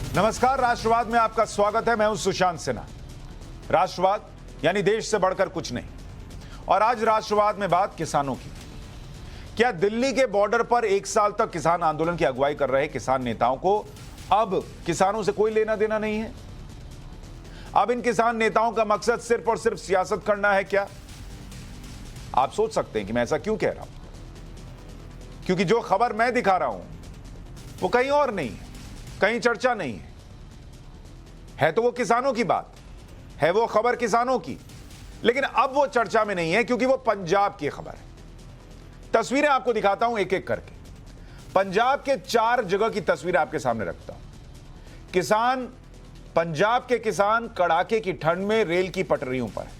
नमस्कार, राष्ट्रवाद में आपका स्वागत है। मैं हूं सुशांत सिन्हा। राष्ट्रवाद यानी देश से बढ़कर कुछ नहीं। और आज राष्ट्रवाद में बात किसानों की। क्या दिल्ली के बॉर्डर पर 1 साल तक किसान आंदोलन की अगुवाई कर रहे किसान नेताओं को अब किसानों से कोई लेना देना नहीं है? अब इन किसान नेताओं का मकसद सिर्फ और सिर्फ सियासत करना है क्या? आप सोच सकते हैं कि मैं ऐसा क्यों कह रहा हूं, क्योंकि जो खबर मैं दिखा रहा हूं वो कहीं और नहीं है, कहीं चर्चा नहीं है तो वो किसानों की बात है, वो खबर किसानों की, लेकिन अब वो चर्चा में नहीं है क्योंकि वो पंजाब की खबर है। तस्वीरें आपको दिखाता हूं एक एक करके। पंजाब के 4 जगह की तस्वीरें आपके सामने रखता हूं। पंजाब के किसान कड़ाके की ठंड में रेल की पटरियों पर है।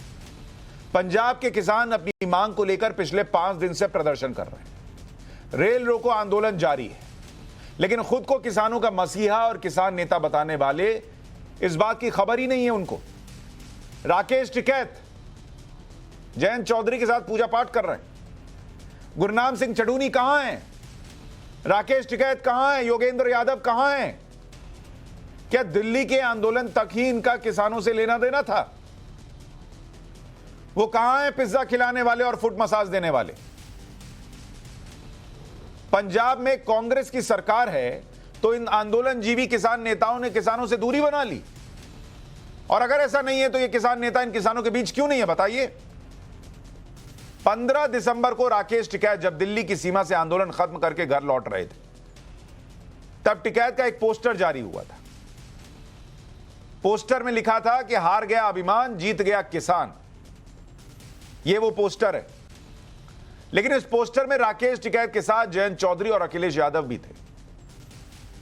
पंजाब के किसान अपनी मांग को लेकर पिछले 5 दिन से प्रदर्शन कर रहे हैं। रेल रोको आंदोलन जारी है, लेकिन खुद को किसानों का मसीहा और किसान नेता बताने वाले इस बात की खबर ही नहीं है उनको। राकेश टिकैत जयंत चौधरी के साथ पूजा पाठ कर रहे हैं। गुरनाम सिंह चढ़ूनी कहां हैं? राकेश टिकैत कहां हैं? योगेंद्र यादव कहां हैं? क्या दिल्ली के आंदोलन तक ही इनका किसानों से लेना देना था? वो कहां हैं पिज्जा खिलाने वाले और फुट मसाज देने वाले? पंजाब में कांग्रेस की सरकार है तो इन आंदोलनजीवी किसान नेताओं ने किसानों से दूरी बना ली। और अगर ऐसा नहीं है तो ये किसान नेता इन किसानों के बीच क्यों नहीं है, बताइए। 15 दिसंबर को राकेश टिकैत जब दिल्ली की सीमा से आंदोलन खत्म करके घर लौट रहे थे, तब टिकैत का एक पोस्टर जारी हुआ था। पोस्टर में लिखा था कि हार गया अभिमान, जीत गया किसान। ये वो पोस्टर है, लेकिन इस पोस्टर में राकेश टिकैत के साथ जयंत चौधरी और अखिलेश यादव भी थे,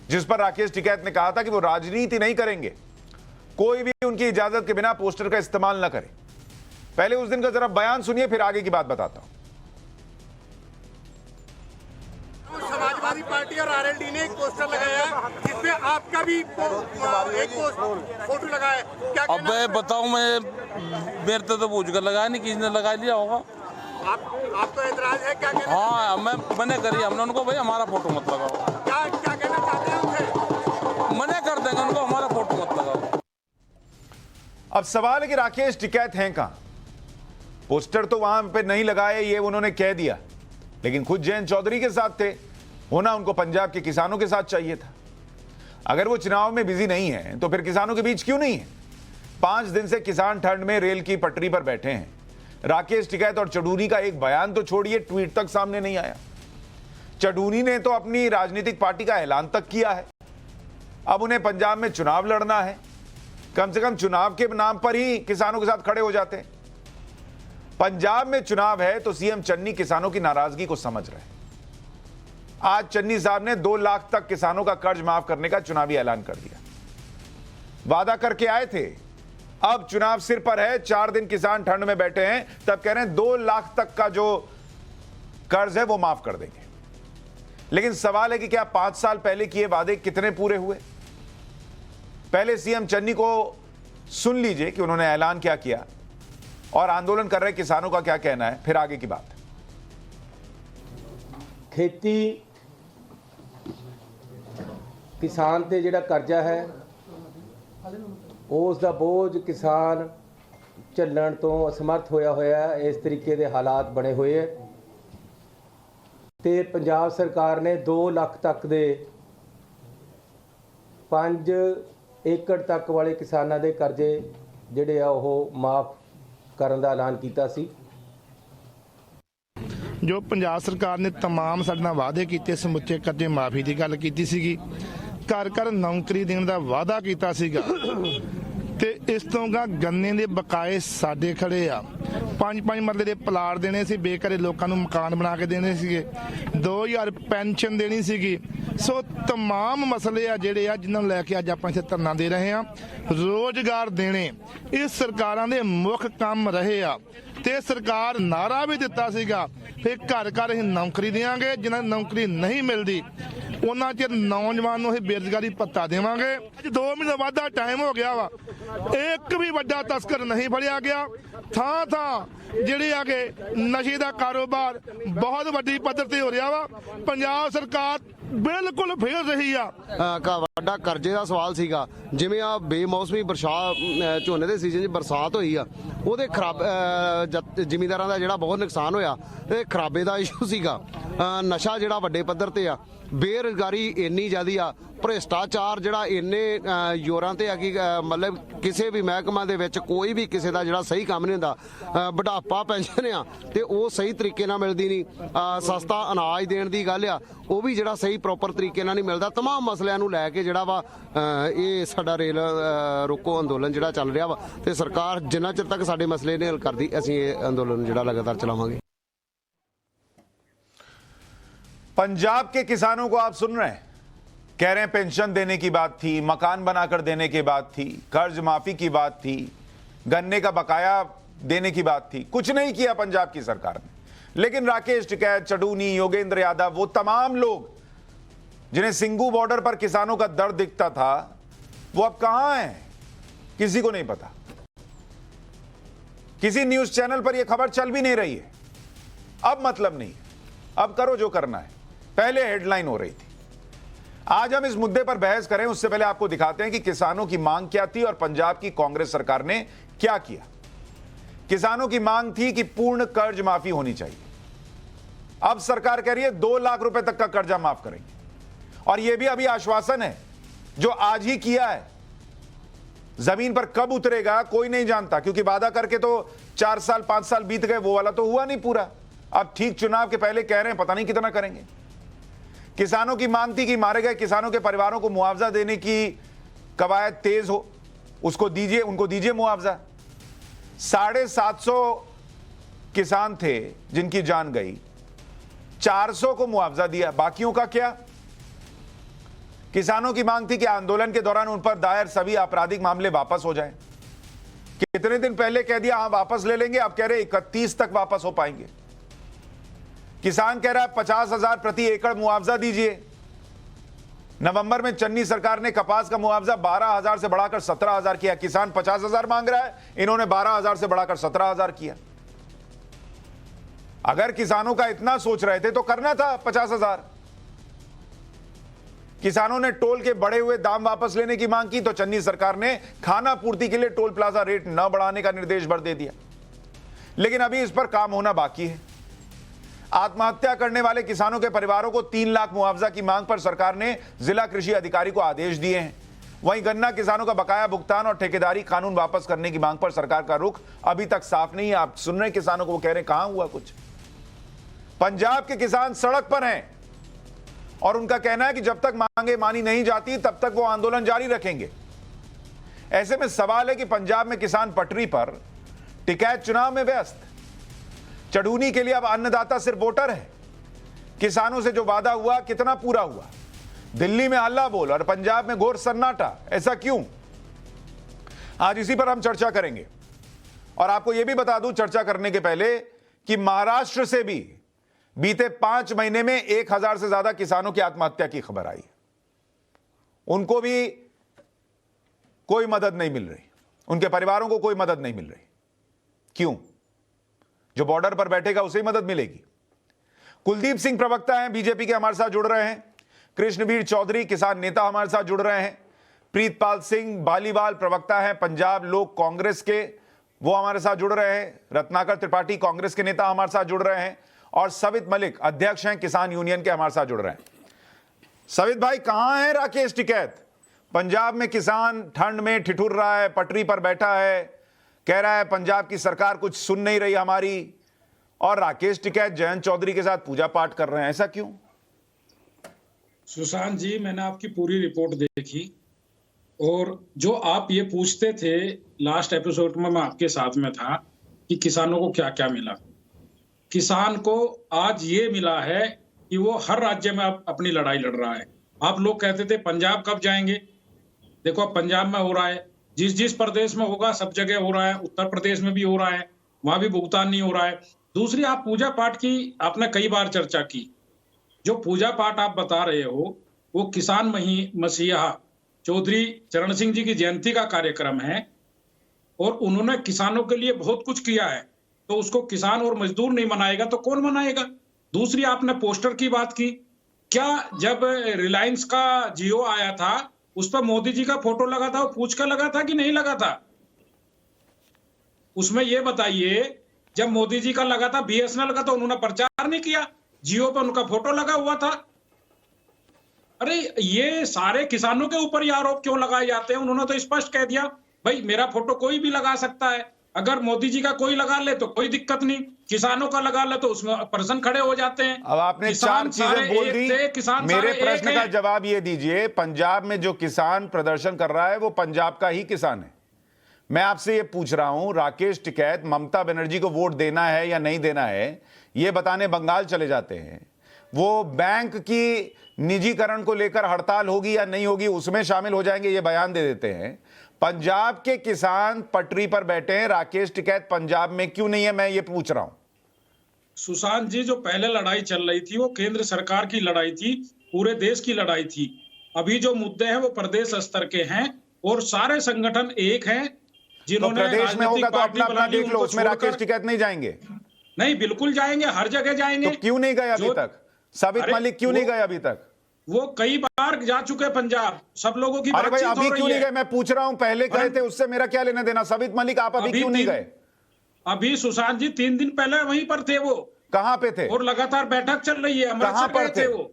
जिस पर राकेश टिकैत ने कहा था कि वो राजनीति नहीं करेंगे, कोई भी उनकी इजाजत के बिना पोस्टर का इस्तेमाल न करे। पहले उस दिन का जरा बयान सुनिए, फिर आगे की बात बताता हूं। समाजवादी पार्टी और आरएलडी ने एक पोस्टर लगाया है जिसमें आपका भी एक फोटो लगा है। क्या अब मैं बताऊं, मैं मेरे तो पूछ कर लगाया नहीं, किसी ने लगा लिया होगा। आपको एतराज है? क्या कहना? हाँ, मना करिए हमने उनको, भाई हमारा फोटो मत लगाओ। क्या कहना चाहते हैं उनसे? मना कर देंगे उनको, हमारा फोटो मत लगाओ। अब सवाल है कि राकेश टिकैत हैं कहां? पोस्टर तो वहां पे नहीं लगाए, ये उन्होंने कह दिया, लेकिन खुद जयंत चौधरी के साथ थे। होना उनको पंजाब के किसानों के साथ चाहिए था। अगर वो चुनाव में बिजी नहीं है तो फिर किसानों के बीच क्यों नहीं है? 5 दिन से किसान ठंड में रेल की पटरी पर बैठे हैं। राकेश टिकैत और चढ़ूनी का एक बयान तो छोड़िए, ट्वीट तक सामने नहीं आया। चढ़ूनी ने तो अपनी राजनीतिक पार्टी का ऐलान तक किया है। अब उन्हें पंजाब में चुनाव लड़ना है, कम से कम चुनाव के नाम पर ही किसानों के साथ खड़े हो जाते हैं। पंजाब में चुनाव है तो सीएम चन्नी किसानों की नाराजगी को समझ रहे हैं। आज चन्नी साहब ने 2 लाख तक किसानों का कर्ज माफ करने का चुनावी ऐलान कर दिया। वादा करके आए थे, अब चुनाव सिर पर है, 4 दिन किसान ठंड में बैठे हैं, तब कह रहे हैं 2 लाख तक का जो कर्ज है वो माफ कर देंगे। लेकिन सवाल है कि क्या 5 साल पहले किए वादे कितने पूरे हुए? पहले सीएम चन्नी को सुन लीजिए कि उन्होंने ऐलान क्या किया और आंदोलन कर रहे किसानों का क्या कहना है, फिर आगे की बात। खेती किसान ते जिहड़ा कर्जा है उस दा बोझ किसान झल्लण तो असमर्थ होया होया है। इस तरीके दे हालात बने हुए है ते पंजाब सरकार ने 2 लाख तक दे 5 एकड़ तक वाले किसानां दे कर्जे जिहड़े आ ओह माफ करन दा ऐलान कीता सी। जो पंजाब सरकार ने तमाम साडे नाल वादे कीते, समुचे कर्जे माफी की गल कीती सीगी, घर घर नौकरी देने का वादा कीता सीगा ते इस तो गा गन्ने दे बकाए साडे खड़े आ। 5-5 मरले दे प्लाट देने सी, बेघरे लोकां नूं मकान बना के देने सीगे, 2000 पेंशन देनी सीगी। सो तमाम मसले आ जिहड़े आ जिन्हां नूं लैके अज आपां इत्थे धरना दे रहे हां। रोजगार देने इस सरकारां दे मुख काम रहे आ ते सरकार नारा भी दिता सीगा फिर घर घर असीं नौकरी देंगे, जिन्हां नूं नौकरी नहीं मिलती उन्हां चिर नौजवान नूं असीं बेरोजगारी भत्ता देवांगे। 2 महीने वाधा टाइम हो गया वा, एक भी वड्डा तस्कर नहीं फड़िया गया। थां थां जिहड़े आगे नशे का कारोबार बहुत वड्डी पद्धर ते हो रहा वा। पंजाब सरकार ਬਿਲਕੁਲ ਫੇਲ ਰਹੀ ਆ। ਵੱਡਾ ਕਰਜ਼ੇ ਦਾ ਸਵਾਲ ਸੀਗਾ, ਜਿਵੇਂ ਆ ਬੇਮੌਸਮੀ ਝੋਨੇ ਦੇ ਸੀਜ਼ਨ 'ਚ ਬਰਸਾਤ ਹੋਈ ਆ, ਉਹਦੇ ਜ਼ਿਮੀਂਦਾਰਾਂ ਦਾ ਜਿਹੜਾ ਬਹੁਤ ਨੁਕਸਾਨ ਹੋਇਆ, ਤੇ ਖਰਾਬੇ ਦਾ ਇਸ਼ੂ ਸੀਗਾ। ਨਸ਼ਾ ਜਿਹੜਾ ਵੱਡੇ ਪੱਧਰ ਤੇ ਆ, ਬੇਰੁਜ਼ਗਾਰੀ ਇੰਨੀ ਜ਼ਿਆਦੀ ਆ, ਭ੍ਰਿਸ਼ਟਾਚਾਰ ਜਿਹੜਾ ਇੰਨੇ ਜ਼ੋਰਾਂ ਤੇ ਆ ਕਿ ਮਤਲਬ ਕਿਸੇ ਵੀ ਮਹਿਕਮਾ ਦੇ ਵਿੱਚ ਕੋਈ ਵੀ ਕਿਸੇ ਦਾ ਜਿਹੜਾ ਸਹੀ ਕੰਮ ਨਹੀਂ ਹੁੰਦਾ। ਬੁਢਾਪਾ ਪੈਨਸ਼ਨ ਆ ਤੇ ਉਹ ਸਹੀ ਤਰੀਕੇ ਨਾਲ ਮਿਲਦੀ ਨਹੀਂ। ਸਸਤਾ ਅਨਾਜ ਦੇਣ ਦੀ ਗੱਲ ਆ, ਉਹ ਵੀ ਜਿਹੜਾ ਸਹੀ ਪ੍ਰੋਪਰ ਤਰੀਕੇ ਨਾਲ ਨਹੀਂ ਮਿਲਦਾ। तमाम ਮਸਲਿਆਂ ਨੂੰ ਲੈ ਕੇ ਜਿਹੜਾ ਵਾ ਇਹ ਸਾਡਾ ਰੇਲ ਰੋਕੋ ਅੰਦੋਲਨ ਜਿਹੜਾ ਚੱਲ ਰਿਹਾ ਵਾ, ਤੇ ਸਰਕਾਰ ਜਿੰਨਾ ਚਿਰ ਤੱਕ ਸਾਡੇ ਮਸਲੇ ਨਹੀਂ ਹੱਲ ਕਰਦੀ, ਅਸੀਂ ਇਹ ਅੰਦੋਲਨ ਜਿਹੜਾ ਲਗਾਤਾਰ ਚਲਾਵਾਂਗੇ। पंजाब के किसानों को आप सुन रहे हैं, कह रहे हैं पेंशन देने की बात थी, मकान बनाकर देने की बात थी, कर्ज माफी की बात थी, गन्ने का बकाया देने की बात थी। कुछ नहीं किया पंजाब की सरकार ने। लेकिन राकेश टिकैत, चडूनी, योगेंद्र यादव, वो तमाम लोग जिन्हें सिंगू बॉर्डर पर किसानों का दर्द दिखता था, वो अब कहां हैं, किसी को नहीं पता। किसी न्यूज चैनल पर यह खबर चल भी नहीं रही है। अब मतलब नहीं, अब करो जो करना है। पहले हेडलाइन हो रही थी। आज हम इस मुद्दे पर बहस करें उससे पहले आपको दिखाते हैं कि किसानों की मांग क्या थी और पंजाब की कांग्रेस सरकार ने क्या किया। किसानों की मांग थी कि पूर्ण कर्ज माफी होनी चाहिए। अब सरकार कह रही है 2 लाख रुपए तक का कर्जा माफ करेंगे, और यह भी अभी आश्वासन है जो आज ही किया है। जमीन पर कब उतरेगा कोई नहीं जानता, क्योंकि वादा करके तो 4 साल 5 साल बीत गए, वो वाला तो हुआ नहीं पूरा। अब ठीक चुनाव के पहले कह रहे हैं पता नहीं कितना करेंगे। किसानों की मांग थी कि मारे गए किसानों के परिवारों को मुआवजा देने की कवायद तेज हो, उसको दीजिए, उनको दीजिए मुआवजा। 750 किसान थे जिनकी जान गई, 400 को मुआवजा दिया, बाकियों का क्या? किसानों की मांग थी कि आंदोलन के दौरान उन पर दायर सभी आपराधिक मामले वापस हो जाएं। कितने दिन पहले कह दिया हां वापस ले लेंगे, अब कह रहे 31 तक वापस हो पाएंगे। किसान कह रहा है 50,000 प्रति एकड़ मुआवजा दीजिए। नवंबर में चन्नी सरकार ने कपास का मुआवजा 12,000 से बढ़ाकर 17,000 किया। किसान 50,000 मांग रहा है, इन्होंने 12,000 से बढ़ाकर 17,000 किया। अगर किसानों का इतना सोच रहे थे तो करना था 50,000। किसानों ने टोल के बढ़े हुए दाम वापस लेने की मांग की तो चन्नी सरकार ने खाना पूर्ति के लिए टोल प्लाजा रेट न बढ़ाने का निर्देश भर दे दिया। लेकिन अभी इस पर काम होना बाकी है। आत्महत्या करने वाले किसानों के परिवारों को 3 लाख मुआवजा की मांग पर सरकार ने जिला कृषि अधिकारी को आदेश दिए हैं। वहीं गन्ना किसानों का बकाया भुगतान और ठेकेदारी कानून वापस करने की मांग पर सरकार का रुख अभी तक साफ नहीं है। आप सुन रहे किसानों को, वो कह रहे हैं कहां हुआ कुछ। पंजाब के किसान सड़क पर हैं और उनका कहना है कि जब तक मांगे मानी नहीं जाती तब तक वो आंदोलन जारी रखेंगे। ऐसे में सवाल है कि पंजाब में किसान पटरी पर, टिकैत चुनाव में व्यस्त, चडूनी के लिए अब अन्नदाता सिर्फ वोटर है। किसानों से जो वादा हुआ कितना पूरा हुआ? दिल्ली में हल्ला बोल और पंजाब में घोर सन्नाटा, ऐसा क्यों? आज इसी पर हम चर्चा करेंगे। और आपको यह भी बता दूं चर्चा करने के पहले कि महाराष्ट्र से भी बीते 5 महीने में 1,000 से ज्यादा किसानों की आत्महत्या की खबर आई। उनको भी कोई मदद नहीं मिल रही, उनके परिवारों को कोई मदद नहीं मिल रही। क्यों? जो बॉर्डर पर बैठेगा उसे ही मदद मिलेगी। कुलदीप सिंह प्रवक्ता हैं बीजेपी के, हमारे साथ जुड़ रहे हैं। कृष्णवीर चौधरी किसान नेता हमारे साथ जुड़ रहे हैं। प्रीतपाल सिंह बालीवाल प्रवक्ता हैं पंजाब लोक कांग्रेस के, वो हमारे साथ जुड़ रहे हैं। रत्नाकर त्रिपाठी कांग्रेस के नेता हमारे साथ जुड़ रहे हैं। और सवित मलिक अध्यक्ष हैं किसान यूनियन के, हमारे साथ जुड़ रहे हैं। सवित भाई, कहां है राकेश टिकैत? पंजाब में किसान ठंड में ठिठुर रहा है, पटरी पर बैठा है, कह रहा है पंजाब की सरकार कुछ सुन नहीं रही हमारी, और राकेश टिकैत जयंत चौधरी के साथ पूजा पाठ कर रहे हैं, ऐसा क्यों? सुशांत जी, मैंने आपकी पूरी रिपोर्ट देखी और जो आप ये पूछते थे लास्ट एपिसोड में, मैं आपके साथ में था कि किसानों को क्या क्या मिला। किसान को आज ये मिला है कि वो हर राज्य में अपनी लड़ाई लड़ रहा है। आप लोग कहते थे पंजाब कब जाएंगे, देखो अब पंजाब में हो रहा है, जिस जिस प्रदेश में होगा सब जगह हो रहा है, उत्तर प्रदेश में भी हो रहा है, वहां भी भुगतान नहीं हो रहा है। दूसरी, आप पूजा पाठ की आपने कई बार चर्चा की। जो पूजा पाठ आप बता रहे हो वो किसान मसीहा चौधरी चरण सिंह जी की जयंती का कार्यक्रम है और उन्होंने किसानों के लिए बहुत कुछ किया है, तो उसको किसान और मजदूर नहीं मनाएगा तो कौन मनाएगा। दूसरी, आपने पोस्टर की बात की, क्या जब रिलायंस का जियो आया था उस पर मोदी जी का फोटो लगा था, वो पूछ कर लगा था कि नहीं लगा था? उसमें ये बताइए, जब मोदी जी का लगा था बीएसएनएल का तो उन्होंने प्रचार नहीं किया, जियो पर उनका फोटो लगा हुआ था। अरे ये सारे किसानों के ऊपर ये आरोप क्यों लगाए जाते हैं? उन्होंने तो स्पष्ट कह दिया भाई मेरा फोटो कोई भी लगा सकता है, अगर मोदी जी का कोई लगा ले तो कोई दिक्कत नहीं, किसानों का लगा ले तो उसमें पर्सन खड़े हो जाते हैं। अब आपने चार चीजें बोल दी, मेरे प्रश्न का जवाब ये दीजिए, पंजाब में जो किसान प्रदर्शन कर रहा है वो पंजाब का ही किसान है। मैं आपसे ये पूछ रहा हूं, राकेश टिकैत ममता बनर्जी को वोट देना है या नहीं देना है ये बताने बंगाल चले जाते हैं, वो बैंक की निजीकरण को लेकर हड़ताल होगी या नहीं होगी उसमें शामिल हो जाएंगे ये बयान दे देते हैं। पंजाब के किसान पटरी पर बैठे हैं, राकेश टिकैत पंजाब में क्यों नहीं है, मैं ये पूछ रहा हूं। सुशांत जी, जो पहले लड़ाई चल रही थी वो केंद्र सरकार की लड़ाई थी, पूरे देश की लड़ाई थी। अभी जो मुद्दे हैं वो प्रदेश स्तर के हैं और सारे संगठन एक हैं जिन्होंने तो प्रदेश में होगा तो अपना अपना देख लो, उसमें राकेश छोड़कर- टिकैत नहीं जाएंगे? नहीं, बिल्कुल जाएंगे, हर जगह जाएंगे। तो क्यों नहीं गए अभी जो- तक? साबित अरे मलिक क्यों नहीं गए अभी तक? वो कई बार जा चुके पंजाब, सब लोगों की अरे भाई बातचीत अभी हो क्यों रही नहीं गए? है। मैं पूछ रहा हूं, पहले गए अरे- थे उससे मेरा क्या लेना देना? साबित मलिक आप अभी क्यों नहीं गए? अभी सुशांत जी 3 दिन पहले वहीं पर थे वो, कहां पे थे? और लगातार बैठक चल रही है। कहां अमृतसर पर गए थे? थे वो,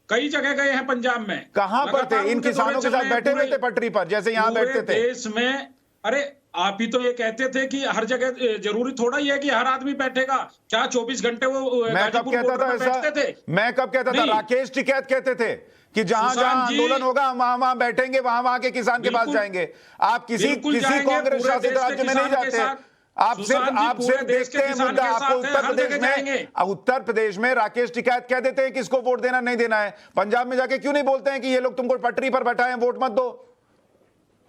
कई जगह गए हैं पंजाब में। कहां पर थे? लगातार इन उनके किसानों दौरे के चल साथ रहे हैं बैठे हुए पूरे- थे पटरी पर जैसे यहां पूरे बैठते थे? देश में। अरे आप ही तो ये कहते थे कि हर जगह जरूरी थोड़ा ही है कि हर आदमी बैठेगा, क्या 24 घंटे वो मैं कब गाजीपुर कहता बॉर्डर था पे ऐसा? बैठते थे? मैं कब कहता था? नहीं। राकेश टिकैत कहते थे कि जहां सुशांत जहां जी- आंदोलन होगा हम वहां वहां बैठेंगे, वहां वहां के किसान के पास बिल्कुल- जाएंगे। आप किसी बिल्कुल किसी जाएंगे, कांग्रेस पूरे शासित देश के राज्य में नहीं किसान के जाते। साथ। आप सुशांत जी, सिर्फ पूरे देश देखते के हैं किसान मुद्दा। के आपको साथ हैं, उत्तर हर प्रदेश जगह में जाएंगे। उत्तर प्रदेश में राकेश टिकैत कह देते हैं कि इसको वोट देना नहीं देना है, पंजाब में जाके क्यों नहीं बोलते हैं कि ये लोग तुमको पटरी पर बैठाए हैं, वोट मत दो?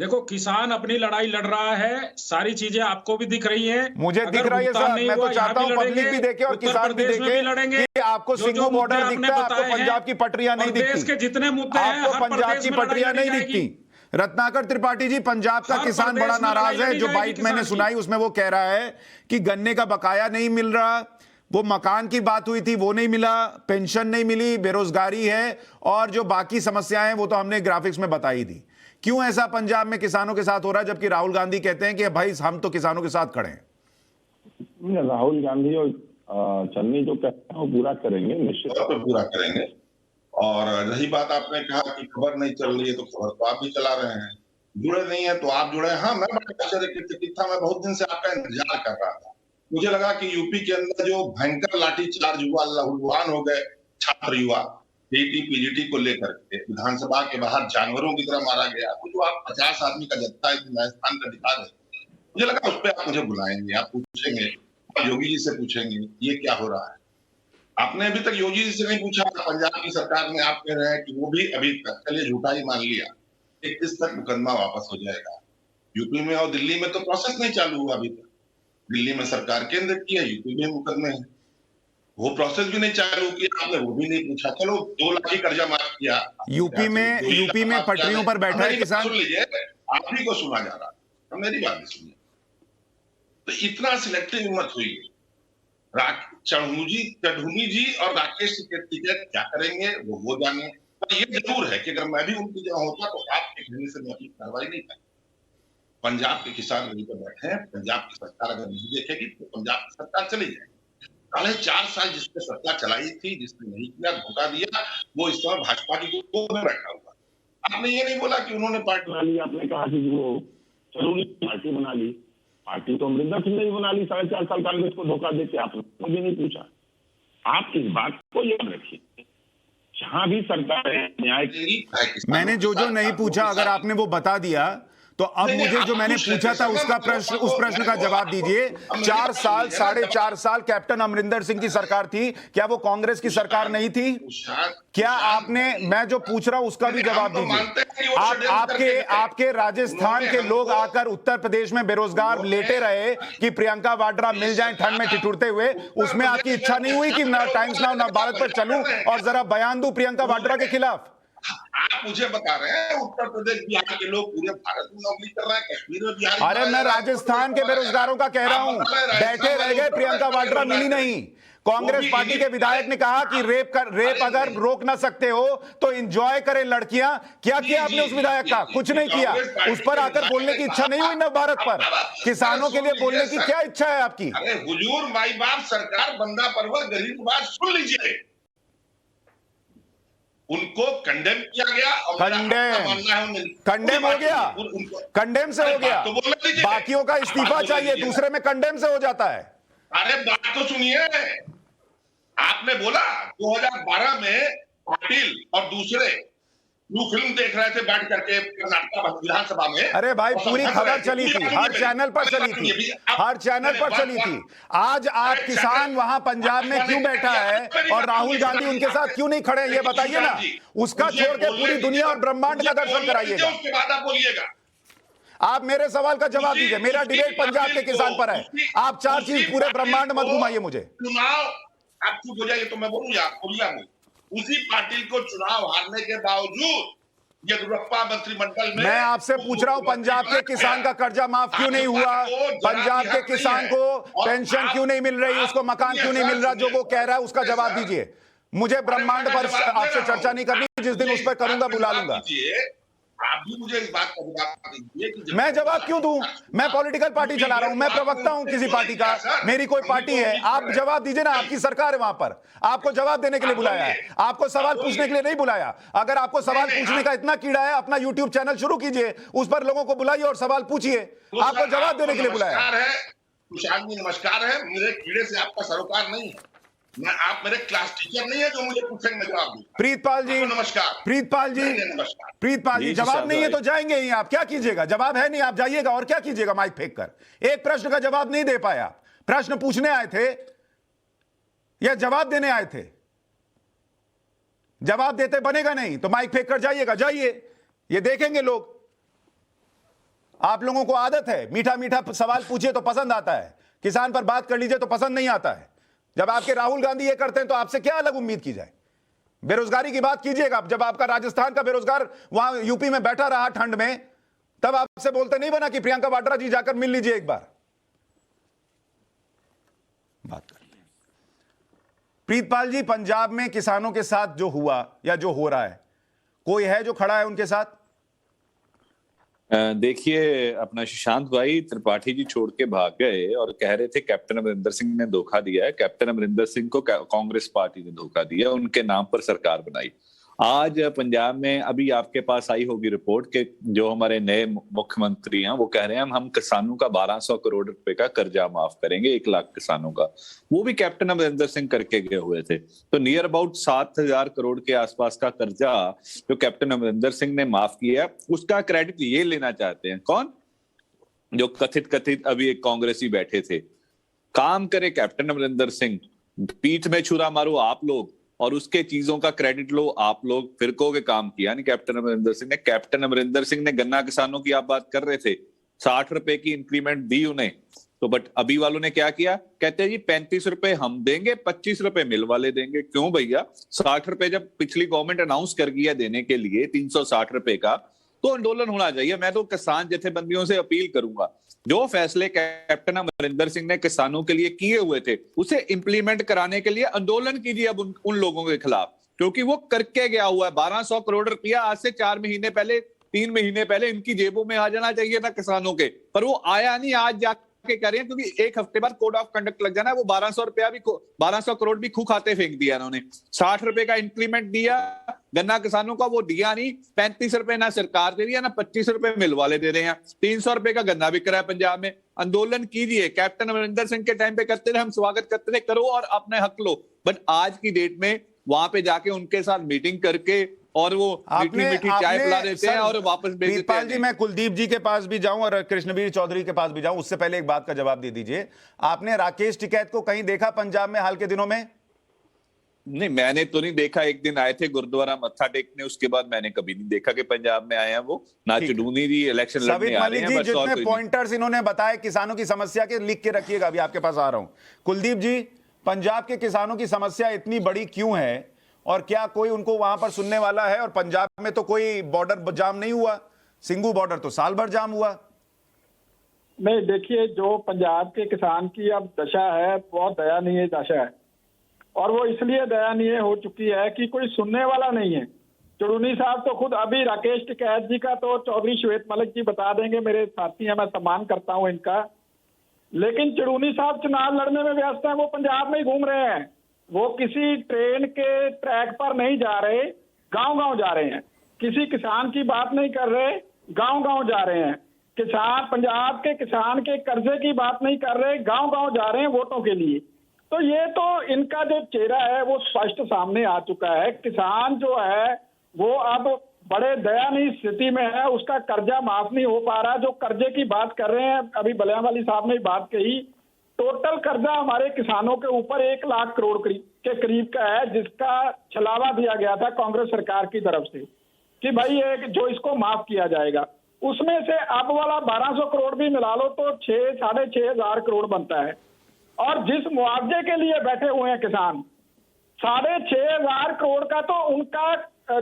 देखो, किसान अपनी लड़ाई लड़ रहा है, सारी चीजें आपको भी दिख रही हैं। मुझे अगर दिख रही है भुगतान सर, नहीं मैं तो हुआ, चाहता यहाँ हूं भी पब्लिक भी लड़ेंगे, देखे और उत्तर किसान भी प्रदेश में देखे लड़ेंगे। कि आपको जो सिंगू मुद्दे बॉर्डर आपने दिखता है, आपको बताए हैं, पंजाब की पटरियां नहीं और देश दिखती। के जितने मुद्दे हैं, आपको हर पंजाब प्रदेश की में पटरियां लड़ाई नहीं लड़ी दिखती। रत्नाकर त्रिपाठी जी, पंजाब का हर किसान प्रदेश बड़ा में नाराज लड़ाई है। लड़ी जो जाएगी बाइट मैंने किसान की। सुनाई उसमें वो कह रहा है कि गन्ने का बकाया नहीं मिल रहा, वो मकान की बात हुई थी वो नहीं मिला, पेंशन नहीं मिली, बेरोजगारी है और जो बाकी समस्याएं वो तो हमने ग्राफिक्स में बताई थी। क्यों ऐसा पंजाब में किसानों के साथ हो रहा है जबकि राहुल गांधी कहते हैं कि भाई हम तो किसानों के साथ खड़े हैं? राहुल गांधी और चन्नी जो कहते हैं वो पूरा करेंगे, निश्चित खबर तो पूरा करेंगे। और रही बात आपने कहा कि खबर नहीं चल रही है, तो खबर तो आप भी चला रहे हैं, जुड़े नहीं है तो आप जुड़े। हाँ, मैं बड़े आश्चर्यचकित था, मैं बहुत दिन से आपका इंतजार कर रहा था। मुझे लगा कि यूपी के अंदर जो भयंकर लाठीचार्ज हुआ, लहूलुहान हो गए छात्र युवा पीटी पीजीटी को लेकर के, विधानसभा के बाहर जानवरों की तरह मारा गया, तो जो आप 50 आदमी का जत्था राजस्थान का दिखा रहे, मुझे लगा उस पर आप मुझे बुलाएंगे, आप पूछेंगे, योगी जी से पूछेंगे ये क्या हो रहा है। आपने अभी तक योगी जी से नहीं पूछा, पंजाब की सरकार ने आप कह रहे हैं कि वो भी अभी तक, चलिए झूठा ही मान लिया, 31 तक मुकदमा वापस हो जाएगा। यूपी में और दिल्ली में तो प्रोसेस नहीं चालू हुआ अभी तक। दिल्ली में सरकार केंद्र की है, यूपी में मुकदमे हैं, वो प्रोसेस भी नहीं चालू किया आपने, वो भी नहीं पूछा। चलो 2 लाख ही कर्जा माफ किया यूपी में पटरियों पर बैठा है किसान। सुन लीजिए, आप ही को सुना जा रहा है, मेरी बात भी सुनिए। तो इतना सिलेक्टिव मत हुई। चढ़ूनी जी और राकेश टिकैत क्या करेंगे वो जाने। पर ये जरूर है कि अगर मैं भी उनकी जगह होता तो आपके कहने से मैं अपनी कार्रवाई नहीं करता। पंजाब के किसान वहीं पर बैठे हैं, पंजाब की सरकार अगर नहीं देखेगी तो पंजाब की सरकार चली जाएगी। साढ़े 4 साल जिसने सरकार चलाई थी, जिसने नहीं किया, धोखा दिया, वो इस समय भाजपा की गोद में बैठा हुआ। आपने ये नहीं बोला कि उन्होंने पार्टी बना ली, आपने कहा कि वो जरूरी पार्टी बना ली, पार्टी तो अमरिंदर सिंह ने ही बना ली 4.5 साल कांग्रेस को धोखा देते। आपने मुझे नहीं पूछा। आप इस बात को याद रखिए, जहां भी सरकार है न्याय की। मैंने जो नहीं पूछा, अगर आपने वो बता दिया तो अब मुझे जो मैंने पूछा था उसका प्रश्न, उस प्रश्न का जवाब दीजिए। 4 साल 4.5 साल कैप्टन अमरिंदर सिंह की सरकार थी, क्या वो कांग्रेस की सरकार नहीं थी? क्या आपने, मैं जो पूछ रहा हूं उसका भी जवाब दीजिए। आपके राजस्थान के लोग आकर उत्तर प्रदेश में बेरोजगार लेटे रहे कि प्रियंका वाड्रा मिल जाए ठंड में ठिठुरते हुए, उसमें आपकी इच्छा नहीं हुई कि टाइम्स नाउ भारत पर चलूं और जरा बयान दूं प्रियंका वाड्रा के खिलाफ? आप मुझे बता रहे हैं उत्तर प्रदेश बिहार के लोग पूरे भारत में नौकरी कर रहे हैं, कश्मीर में बिहार। अरे मैं राजस्थान के बेरोजगारों का कह रहा हूं, बैठे रह गए, प्रियंका वाड्रा मिली नहीं। कांग्रेस पार्टी के विधायक ने कहा कि रेप अगर रोक ना सकते हो तो एंजॉय करें लड़कियां। क्या किया आपने उस विधायक का? कुछ नहीं किया। उस पर आकर बोलने की इच्छा नहीं हुई नव भारत पर? किसानों के लिए बोलने की क्या इच्छा है आपकी? अरे हुजूर, माई बाप सरकार, बंदा परवर, गरीब बात सुन लीजिए। उनको कंडेम किया गया और कंडेम हो गया, कंडेम से हो गया। बाकियों का इस्तीफा चाहिए, दूसरे में कंडेम से हो जाता है। अरे बात तो सुनिए, आपने बोला 2012 में पाटिल और दूसरे फिल्म देख रहे थे बैठ करके कर्नाटक विधानसभा में। अरे भाई पूरी खबर चली थी, हर चैनल पर चली थी, हर चैनल पर चली थी। आज आप किसान वहां पंजाब में क्यों बैठा है और राहुल गांधी उनके साथ क्यों नहीं खड़े, ये बताइए ना। उसका छोड़ के पूरी दुनिया और ब्रह्मांड का दर्शन कराइएगा। उसके बाद आप बोलिएगा। आप मेरे सवाल का जवाब दीजिए। मेरा डिबेट पंजाब के किसान पर है। आप चार चीज पूरे ब्रह्मांड मत घुमाइए मुझे। चुनाव आप चुप हो जाइए तो मैं बोलूंगा। उसी पार्टी को चुनाव हारने के बावजूद येदियुरप्पा मंत्रिमंडल में, मैं आपसे पूछ रहा हूं पंजाब के किसान का कर्जा माफ क्यों नहीं हुआ? पंजाब के किसान को पेंशन क्यों नहीं मिल रही? उसको मकान क्यों नहीं मिल रहा? जो वो कह रहा है उसका जवाब दीजिए। मुझे ब्रह्मांड पर आपसे चर्चा नहीं करनी, जिस दिन उस पर करूंगा बुला लूंगा। आप भी मुझे इस बात का जवाब दीजिए कि मैं जवाब क्यों दूं? मैं पॉलिटिकल पार्टी चला रहा हूं, मैं प्रवक्ता हूं किसी पार्टी का, मेरी कोई पार्टी है। आप जवाब दीजिए ना, आपकी सरकार है वहां पर, आपको जवाब देने के लिए बुलाया है, आपको सवाल पूछने के लिए नहीं बुलाया। अगर आपको सवाल पूछने का इतना कीड़ा है, अपना यूट्यूब चैनल शुरू कीजिए, उस पर लोगों को बुलाइए और सवाल पूछिए। आपको जवाब देने के लिए बुलाया है। नमस्कार है, मेरे कीड़े से आपका सरोकार नहीं है। आप मेरे क्लास टीचर नहीं है जो मुझे पूछेंगे मैं जवाब दूं। प्रीतपाल जी, नमस्कार। प्रीतपाल जी जवाब नहीं है तो जाएंगे ही। आप क्या कीजिएगा? जवाब है नहीं, आप जाइएगा और क्या कीजिएगा माइक फेंक कर? एक प्रश्न का जवाब नहीं दे पाया। प्रश्न पूछने आए थे या जवाब देने आए थे? जवाब देते बनेगा नहीं तो माइक फेंक कर जाइएगा। जाइए, ये देखेंगे लोग। आप लोगों को आदत है मीठा मीठा सवाल पूछिए तो पसंद आता है, किसान पर बात कर लीजिए तो पसंद नहीं आता है। जब आपके राहुल गांधी ये करते हैं तो आपसे क्या अलग उम्मीद की जाए? बेरोजगारी की बात कीजिएगा। जब आपका राजस्थान का बेरोजगार वहां यूपी में बैठा रहा ठंड में, तब आपसे बोलते नहीं बना कि प्रियंका वाड्रा जी जाकर मिल लीजिए एक बार। बात करते हैं प्रीतपाल जी, पंजाब में किसानों के साथ जो हुआ या जो हो रहा है, कोई है जो खड़ा है उनके साथ? देखिए, अपना सुशांत भाई त्रिपाठी जी छोड़ के भाग गए और कह रहे थे कैप्टन अमरिंदर सिंह ने धोखा दिया है। कैप्टन अमरिंदर सिंह को कांग्रेस पार्टी ने धोखा दिया, उनके नाम पर सरकार बनाई। आज पंजाब में अभी आपके पास आई होगी रिपोर्ट कि जो हमारे नए मुख्यमंत्री हैं वो कह रहे हैं हम किसानों का 1200 करोड़ रुपए का कर्जा माफ करेंगे, 1 लाख किसानों का। वो भी कैप्टन अमरिंदर सिंह करके गए हुए थे। तो नियर अबाउट 7000 करोड़ के आसपास का कर्जा जो कैप्टन अमरिंदर सिंह ने माफ किया, उसका क्रेडिट ये लेना चाहते हैं कौन? जो कथित अभी एक कांग्रेसी बैठे थे। काम करे कैप्टन अमरिंदर सिंह, पीठ में छुरा मारो आप लोग और उसके चीजों का क्रेडिट लो आप लोग। फिर कहोगे काम किया नहीं कैप्टन अमरिंदर सिंह ने। कैप्टन अमरिंदर सिंह ने गन्ना किसानों की आप बात कर रहे थे, 60 रुपए की इंक्रीमेंट दी उन्हें। तो बट अभी वालों ने क्या किया? कहते हैं जी 35 रुपए हम देंगे, 25 रुपए मिल वाले देंगे। क्यों भैया? 60 रुपए जब पिछली गवर्नमेंट अनाउंस कर गया देने के लिए 360 रुपए का, तो आंदोलन होना चाहिए। मैं तो किसान जथेबंदियों से अपील करूंगा, जो फैसले कैप्टन अमरिंदर सिंह ने किसानों के लिए किए हुए थे उसे इंप्लीमेंट कराने के लिए आंदोलन कीजिए अब उन लोगों के खिलाफ, क्योंकि वो करके गया हुआ है। 1200 करोड़ रुपया आज से 4 महीने पहले, 3 महीने पहले इनकी जेबों में आ जाना चाहिए था किसानों के, पर वो आया नहीं। आज जाके कर रहे हैं क्योंकि एक हफ्ते बाद कोड ऑफ कंडक्ट लग जाना है। वो 1200 करोड़ भी खू खाते फेंक दिया इन्होंने। 60 रुपए का इंक्रीमेंट दिया गन्ना किसानों का, वो दिया नहीं। 35 रुपए ना सरकार दे रही है ना 25 रुपए मिल वाले दे रहे हैं। 300 रुपए का गन्ना बिक रहा है पंजाब में। आंदोलन कीजिए, कैप्टन अमरिंदर सिंह के टाइम पे करते थे, हम स्वागत करते थे, करो और अपने हक लो। बट आज की डेट में वहां पे जाके उनके साथ मीटिंग करके और वो मीठी चाय पिला देते हैं और वापस भेज देते हैं। जी, मैं कुलदीप जी के पास भी जाऊं और कृष्णवीर चौधरी के पास भी जाऊं, उससे पहले एक बात का जवाब दे दीजिए। आपने राकेश टिकैत को कहीं देखा पंजाब में हाल के दिनों में? नहीं, मैंने तो नहीं देखा। एक दिन आए थे गुरुद्वारा मत्था टेकने, उसके बाद मैंने कभी नहीं देखा कि पंजाब में आए हैं वो। ना चुडूनी जी इलेक्शन लड़ने आ रहे हैं। जितने पॉइंटर्स इन्होंने बताए किसानों की समस्या के, लिख के रखिएगा, अभी आपके पास आ रहा हूं। कुलदीप जी, पंजाब के किसानों की समस्या इतनी बड़ी क्यों है और क्या कोई उनको वहां पर सुनने वाला है? और पंजाब में तो कोई बॉर्डर जाम नहीं हुआ, सिंघू बॉर्डर तो साल भर जाम हुआ। नहीं, देखिए, जो पंजाब के किसान की अब दशा है बहुत दयनीय दशा है, और वो इसलिए दयनीय हो चुकी है कि कोई सुनने वाला नहीं है। चुड़ूनी साहब तो खुद अभी राकेश टिकैत जी का तो चौधरी श्वेत मलिक जी बता देंगे, मेरे साथी हैं, मैं सम्मान करता हूं इनका, लेकिन चुड़ूनी साहब चुनाव लड़ने में व्यस्त हैं, वो पंजाब में ही घूम रहे हैं। वो किसी ट्रेन के ट्रैक पर नहीं जा रहे, गांव-गांव जा रहे हैं। किसी किसान की बात नहीं कर रहे, गांव-गांव जा रहे हैं। किसान, पंजाब के किसान के कर्जे की बात नहीं कर रहे, गांव-गांव जा रहे हैं वोटों के लिए। तो ये तो इनका जो चेहरा है वो स्पष्ट सामने आ चुका है। किसान जो है वो अब बड़े दयनीय स्थिति में है, उसका कर्जा माफ नहीं हो पा रहा। जो कर्जे की बात कर रहे हैं, अभी बलियावाली साहब ने बात कही, टोटल कर्जा हमारे किसानों के ऊपर 1 लाख करोड़ के करीब का है, जिसका छलावा दिया गया था कांग्रेस सरकार की तरफ से कि भाई ये जो इसको माफ किया जाएगा। उसमें से अब वाला 1200 करोड़ भी मिला लो तो 6-6.5 हजार करोड़ बनता है। और जिस मुआवजे के लिए बैठे हुए हैं किसान, 6.5 हजार करोड़ का तो उनका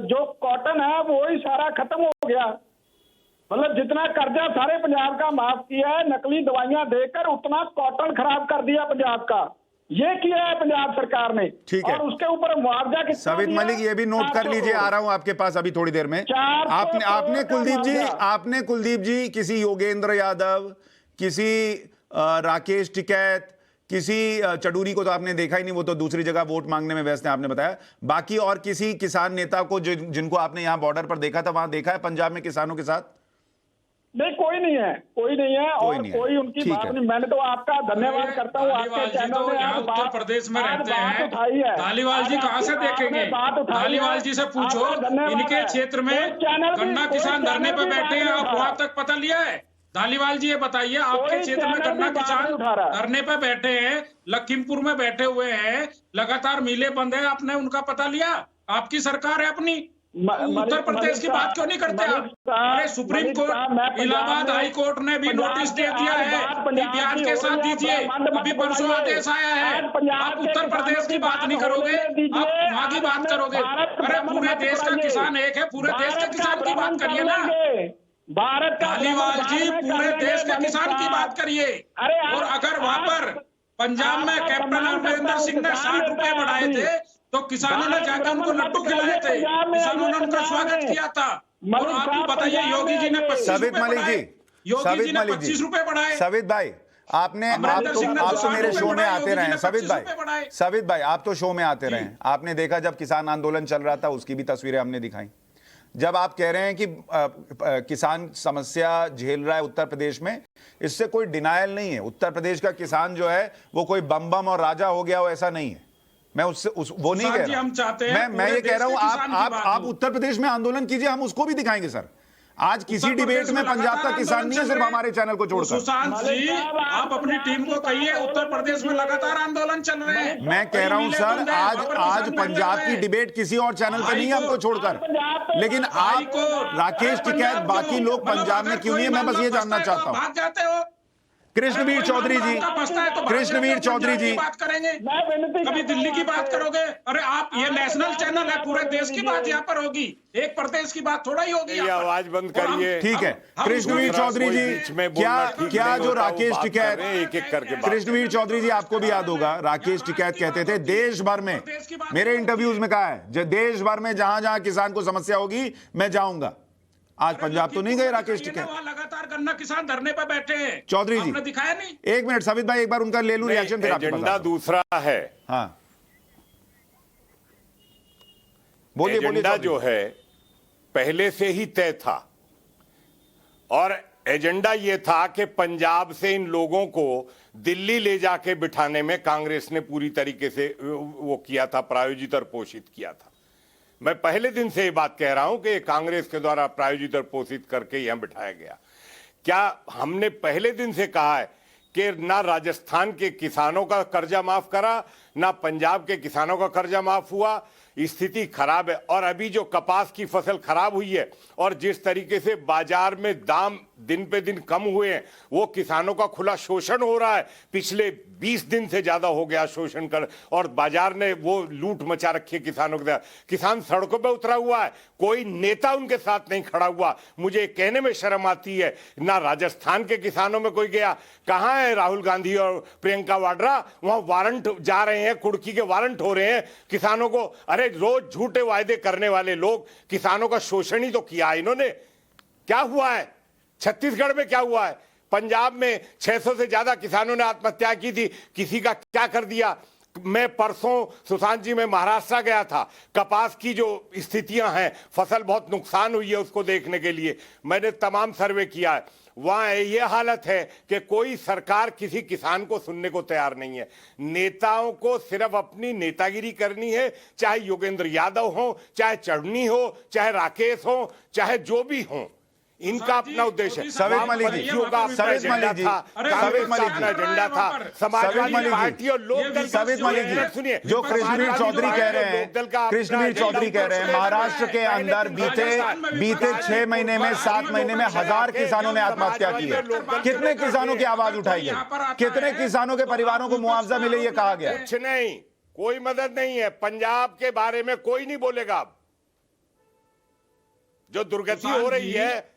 जो कॉटन है वो ही सारा खत्म हो गया। मतलब जितना कर्जा सारे पंजाब का माफ किया है, नकली दवाइयां देकर उतना कॉटन खराब कर दिया पंजाब का। ये किया है पंजाब सरकार ने। ठीक है, और उसके ऊपर मुआवजा कितना सवित दिया? मलिक, ये भी नोट कर लीजिए, आ रहा हूं आपके पास अभी थोड़ी देर में। आपने कुलदीप जी किसी योगेंद्र यादव, किसी राकेश टिकैत, किसी चडूरी को तो आपने देखा ही नहीं, वो तो दूसरी जगह वोट मांगने में व्यस्त है, आपने बताया। बाकी और किसी किसान नेता को जिनको आपने यहां बॉर्डर पर देखा था, वहां देखा है पंजाब में किसानों के साथ? नहीं, कोई नहीं है, कोई नहीं है, और कोई उनकी बात नहीं। मैंने तो आपका धन्यवाद करता हूँ, आपके चैनल में आज उत्तर प्रदेश में रहते हैं, उठाई है। धालीवाल जी कहाँ से देखेंगे? धालीवाल जी से पूछो, इनके क्षेत्र में गन्ना किसान धरने पे बैठे हैं, आप वहां तक पता लिया है? धालीवाल जी ये बताइए, आपके क्षेत्र में गन्ना किसान धरने पे बैठे हैं, लखीमपुर में बैठे हुए हैं, लगातार मिलें बंद है, आपने उनका पता लिया? आपकी सरकार है अपनी, उत्तर प्रदेश की बात क्यों नहीं करते आप? अरे supreme court, Allahabad high court ने भी नोटिस दे दिया है कि ब्याज के साथ दीजिए, अभी परसों आदेश आया है। आप उत्तर प्रदेश की बात नहीं करोगे, आप वहां की बात करोगे। अरे पूरे देश का किसान एक है, पूरे देश के किसान की बात करिए ना। धालीवाल जी, पूरे देश के किसान की बात करिए। और अगर वहां पर पंजाब में कैप्टन अमरिंदर सिंह ने 60 रुपए बढ़ाए थे तो किसानों ने जाकर उनको लड्डू खिलाए थे, किसानों ने उनका स्वागत किया था। और आप बताइए, योगी जी ने 25 रुपए बढ़ाए, योगी जी ने 25 रुपए बढ़ाए। सवित भाई, आप तो मेरे शो में आते रहे हैं। सवित भाई, आप तो शो में आते रहे हैं। आपने देखा जब किसान आंदोलन चल रहा था, उसकी भी तस्वीरें हमने दिखाई। जब आप कह रहे हैं कि किसान समस्या झेल रहा है उत्तर प्रदेश में, इससे कोई डिनायल नहीं है। उत्तर प्रदेश का किसान जो है वो कोई बम और राजा हो गया हो, ऐसा नहीं है। मैं वो नहीं कह रहा, हम चाहते हैं, मैं ये कह रहा हूं आप उत्तर प्रदेश में आंदोलन कीजिए, हम उसको भी दिखाएंगे सर। आज किसी डिबेट में पंजाब का किसान नहीं है, सिर्फ हमारे चैनल को छोड़कर। सुशांत जी, आप अपनी टीम को कहिए, उत्तर प्रदेश में लगातार आंदोलन चल रहे हैं। मैं कह रहा हूं सर, आज पंजाब की डिबेट किसी और चैनल पर नहीं है, हमको छोड़कर। लेकिन आप, राकेश टिकैत, बाकी लोग पंजाब में क्यों नहीं है, मैं बस ये जानना चाहता हूं। भाग जाते हो। कृष्णवीर चौधरी जी, कृष्णवीर चौधरी जी, बात करेंगे, कभी दिल्ली की बात करोगे? अरे आप, ये नेशनल चैनल है, पूरे देश की बात यहाँ पर होगी, एक प्रदेश की बात थोड़ा ही होगी। आवाज बंद करिए। ठीक है, कृष्णवीर चौधरी जी, क्या जो राकेश टिकैत, एक करके कृष्णवीर चौधरी जी, आपको भी याद होगा, राकेश टिकैत कहते थे देश भर में, मेरे इंटरव्यूज में कहा है, देश भर में जहां जहां किसान को समस्या होगी मैं जाऊंगा। आज पंजाब तो नहीं गए राकेश टिकैत, लगातार गन्ना किसान धरने पर बैठे हैं। चौधरी जी, दिखाया नहीं? एक मिनट सवित भाई, एक बार उनका ले लूं रिएक्शन, फिर आपके पास। एजेंडा दूसरा है। हाँ, बोलिए। एजेंडा जो है पहले से ही तय था, और एजेंडा ये था कि पंजाब से इन लोगों को दिल्ली ले जाके बिठाने में कांग्रेस ने पूरी तरीके से वो किया था, प्रायोजित और पोषित किया था। मैं पहले दिन से ये बात कह रहा हूं कि कांग्रेस के द्वारा प्रायोजित और पोषित करके यहां बिठाया गया। क्या हमने पहले दिन से कहा है कि ना राजस्थान के किसानों का कर्जा माफ करा, ना पंजाब के किसानों का कर्जा माफ हुआ? स्थिति खराब है। और अभी जो कपास की फसल खराब हुई है और जिस तरीके से बाजार में दिन पे दिन कम हुए हैं, वो किसानों का खुला शोषण हो रहा है, पिछले 20 दिन से ज्यादा हो गया शोषण कर, और बाजार ने वो लूट मचा रखी है किसानों के साथ। किसान सड़कों पे उतरा हुआ है, कोई नेता उनके साथ नहीं खड़ा हुआ। मुझे कहने में शर्म आती है, ना राजस्थान के किसानों में कोई गया। कहां है राहुल गांधी और प्रियंका वाड्रा? वहां वारंट जा रहे हैं, कुर्की के वारंट हो रहे हैं किसानों को। अरे रोज झूठे वायदे करने वाले लोग, किसानों का शोषण ही तो किया इन्होंने। क्या हुआ है छत्तीसगढ़ में, क्या हुआ है पंजाब में? 600 से ज्यादा किसानों ने आत्महत्या की थी, किसी का क्या कर दिया? मैं परसों सुशांत जी में महाराष्ट्र गया था, कपास की जो स्थितियां हैं, फसल बहुत नुकसान हुई है, उसको देखने के लिए मैंने तमाम सर्वे किया है। वहां ये हालत है कि कोई सरकार किसी किसान को सुनने को तैयार नहीं है। नेताओं को सिर्फ अपनी नेतागिरी करनी है, चाहे योगेंद्र यादव हो, चाहे चढ़नी हो, चाहे राकेश हो, चाहे जो भी हो, इनका अपना उद्देश्य है। सवित मलिक जी, सवित मलिक जी, सवित मलिक जी, एजेंडा था समाजवादी पार्टी और लोकदल। सवित मलिक जी, सुनिए, जो कृष्णवीर चौधरी कह रहे हैं, कृष्णवीर चौधरी कह रहे हैं, महाराष्ट्र के अंदर बीते 6 महीने में, 7 महीने में 1000 किसानों ने आत्महत्या की है। कितने किसानों की आवाज उठाई गई? कितने किसानों के परिवारों को मुआवजा मिले, ये कहा गया? कुछ नहीं, कोई मदद नहीं है। पंजाब के बारे में कोई नहीं बोलेगा। जो दुर्गति हो रही है,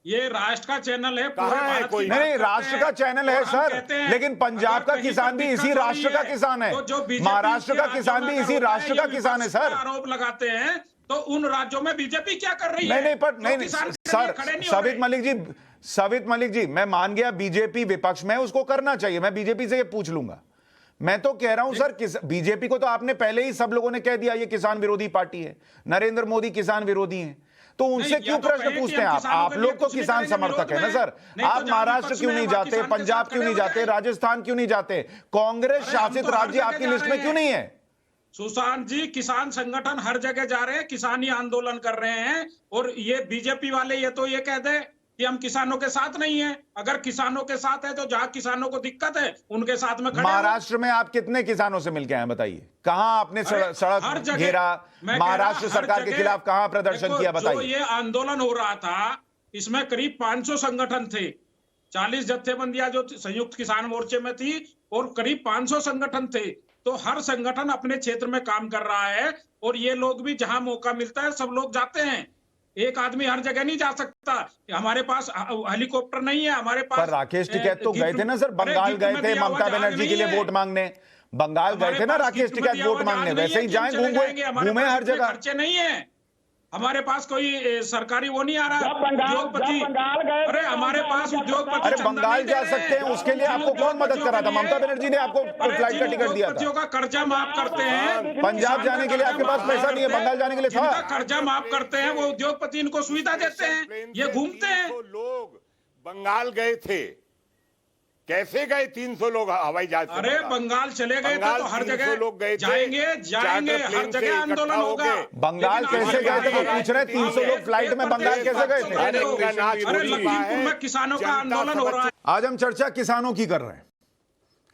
ये राष्ट्र का चैनल है, पूरे कहाँ है भारत कोई? की नहीं, राष्ट्र का चैनल है सर, लेकिन पंजाब का किसान भी इसी राष्ट्र का किसान है, महाराष्ट्र का किसान भी इसी राष्ट्र का किसान है सर। आरोप लगाते हैं तो उन राज्यों में बीजेपी क्या कर रही है? नहीं पर नहीं सर, सवित मलिक जी, मैं मान गया बीजेपी विपक्ष में, उसको करना चाहिए, मैं बीजेपी से ये पूछ लूंगा। मैं तो कह रहा हूं सर, बीजेपी को तो आपने पहले ही सब लोगों ने कह दिया ये किसान विरोधी पार्टी है, नरेंद्र मोदी किसान विरोधी है, तो उनसे क्यों प्रश्न पूछते हैं आप लोग तो किसान समर्थक है ना सर। आप महाराष्ट्र क्यों नहीं जाते, पंजाब क्यों नहीं जाते, राजस्थान क्यों नहीं जाते, कांग्रेस शासित राज्य आपकी लिस्ट में क्यों नहीं है? सुशांत जी, किसान संगठन हर जगह जा रहे हैं, किसानी आंदोलन कर रहे हैं, और ये बीजेपी वाले ये तो ये कह दे कि हम किसानों के साथ नहीं है। अगर किसानों के साथ है तो जहां किसानों को दिक्कत है उनके साथ में खड़े। महाराष्ट्र में आप कितने किसानों से मिलके आए बताइए? कहां आपने सड़क घेरा, महाराष्ट्र सरकार के खिलाफ कहां प्रदर्शन किया बताइए? जो ये आंदोलन हो रहा था, इसमें करीब 500 संगठन थे, 40 जत्थेबंदियां जो संयुक्त किसान मोर्चे में थी, और करीब 500 संगठन थे। तो हर संगठन अपने क्षेत्र में काम कर रहा है, और ये लोग भी जहां मौका मिलता है सब लोग जाते हैं। एक आदमी हर जगह नहीं जा सकता। हमारे पास हेलीकॉप्टर नहीं है, हमारे पास। पर राकेश टिकैत तो गए थे ना सर, बंगाल गए थे ममता बनर्जी के लिए वोट मांगने, बंगाल गए थे ना राकेश टिकैत वोट मांगने, वैसे ही जाएं, घूमे हर जगह। खर्चे नहीं है हमारे पास, कोई सरकारी वो नहीं आ रहा उद्योगपति। अरे हमारे पास उद्योगपति, अरे बंगाल जा सकते हैं, उसके लिए आपको कौन मदद करा था? ममता बनर्जी ने आपको फ्लाइट का टिकट दिया था। का कर्जा माफ करते हैं, पंजाब जाने के लिए आपके पास पैसा नहीं है, बंगाल जाने के लिए था। कर्जा माफ करते हैं वो उद्योगपति, इनको सुविधा देते हैं, ये घूमते हैं। लोग बंगाल गए थे, कैसे गए? 300 लोग हवाई जहाज से। अरे बंगाल चले गए थे तो हर जगह लोग गए, जाएंगे हर जगह आंदोलन होगा। बंगाल कैसे गए थे वो पूछ रहे हैं, 300 लोग फ्लाइट में बंगाल कैसे गए थे? अरे लखीमपुर में किसानों का आंदोलन हो रहा है। आज हम चर्चा किसानों की कर रहे हैं।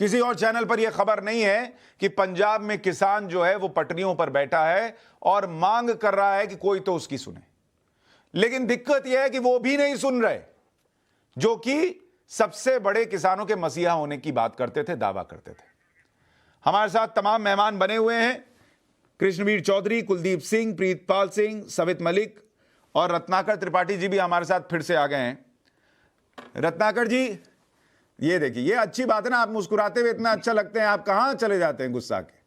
किसी और चैनल पर यह खबर नहीं है कि पंजाब में किसान जो है वो पटरियों पर बैठा है और मांग कर रहा है कि कोई तो उसकी सुने, लेकिन दिक्कत यह है कि वो भी नहीं सुन रहे, जो कि सबसे बड़े किसानों के मसीहा होने की बात करते थे, दावा करते थे। हमारे साथ तमाम मेहमान बने हुए हैं, कृष्णवीर चौधरी, कुलदीप सिंह, प्रीतपाल सिंह, सवित मलिक और रत्नाकर त्रिपाठी जी भी हमारे साथ फिर से आ गए हैं। रत्नाकर जी, ये देखिए, ये अच्छी बात है ना, आप मुस्कुराते हुए इतना अच्छा लगते हैं, आप कहां चले जाते हैं गुस्सा के?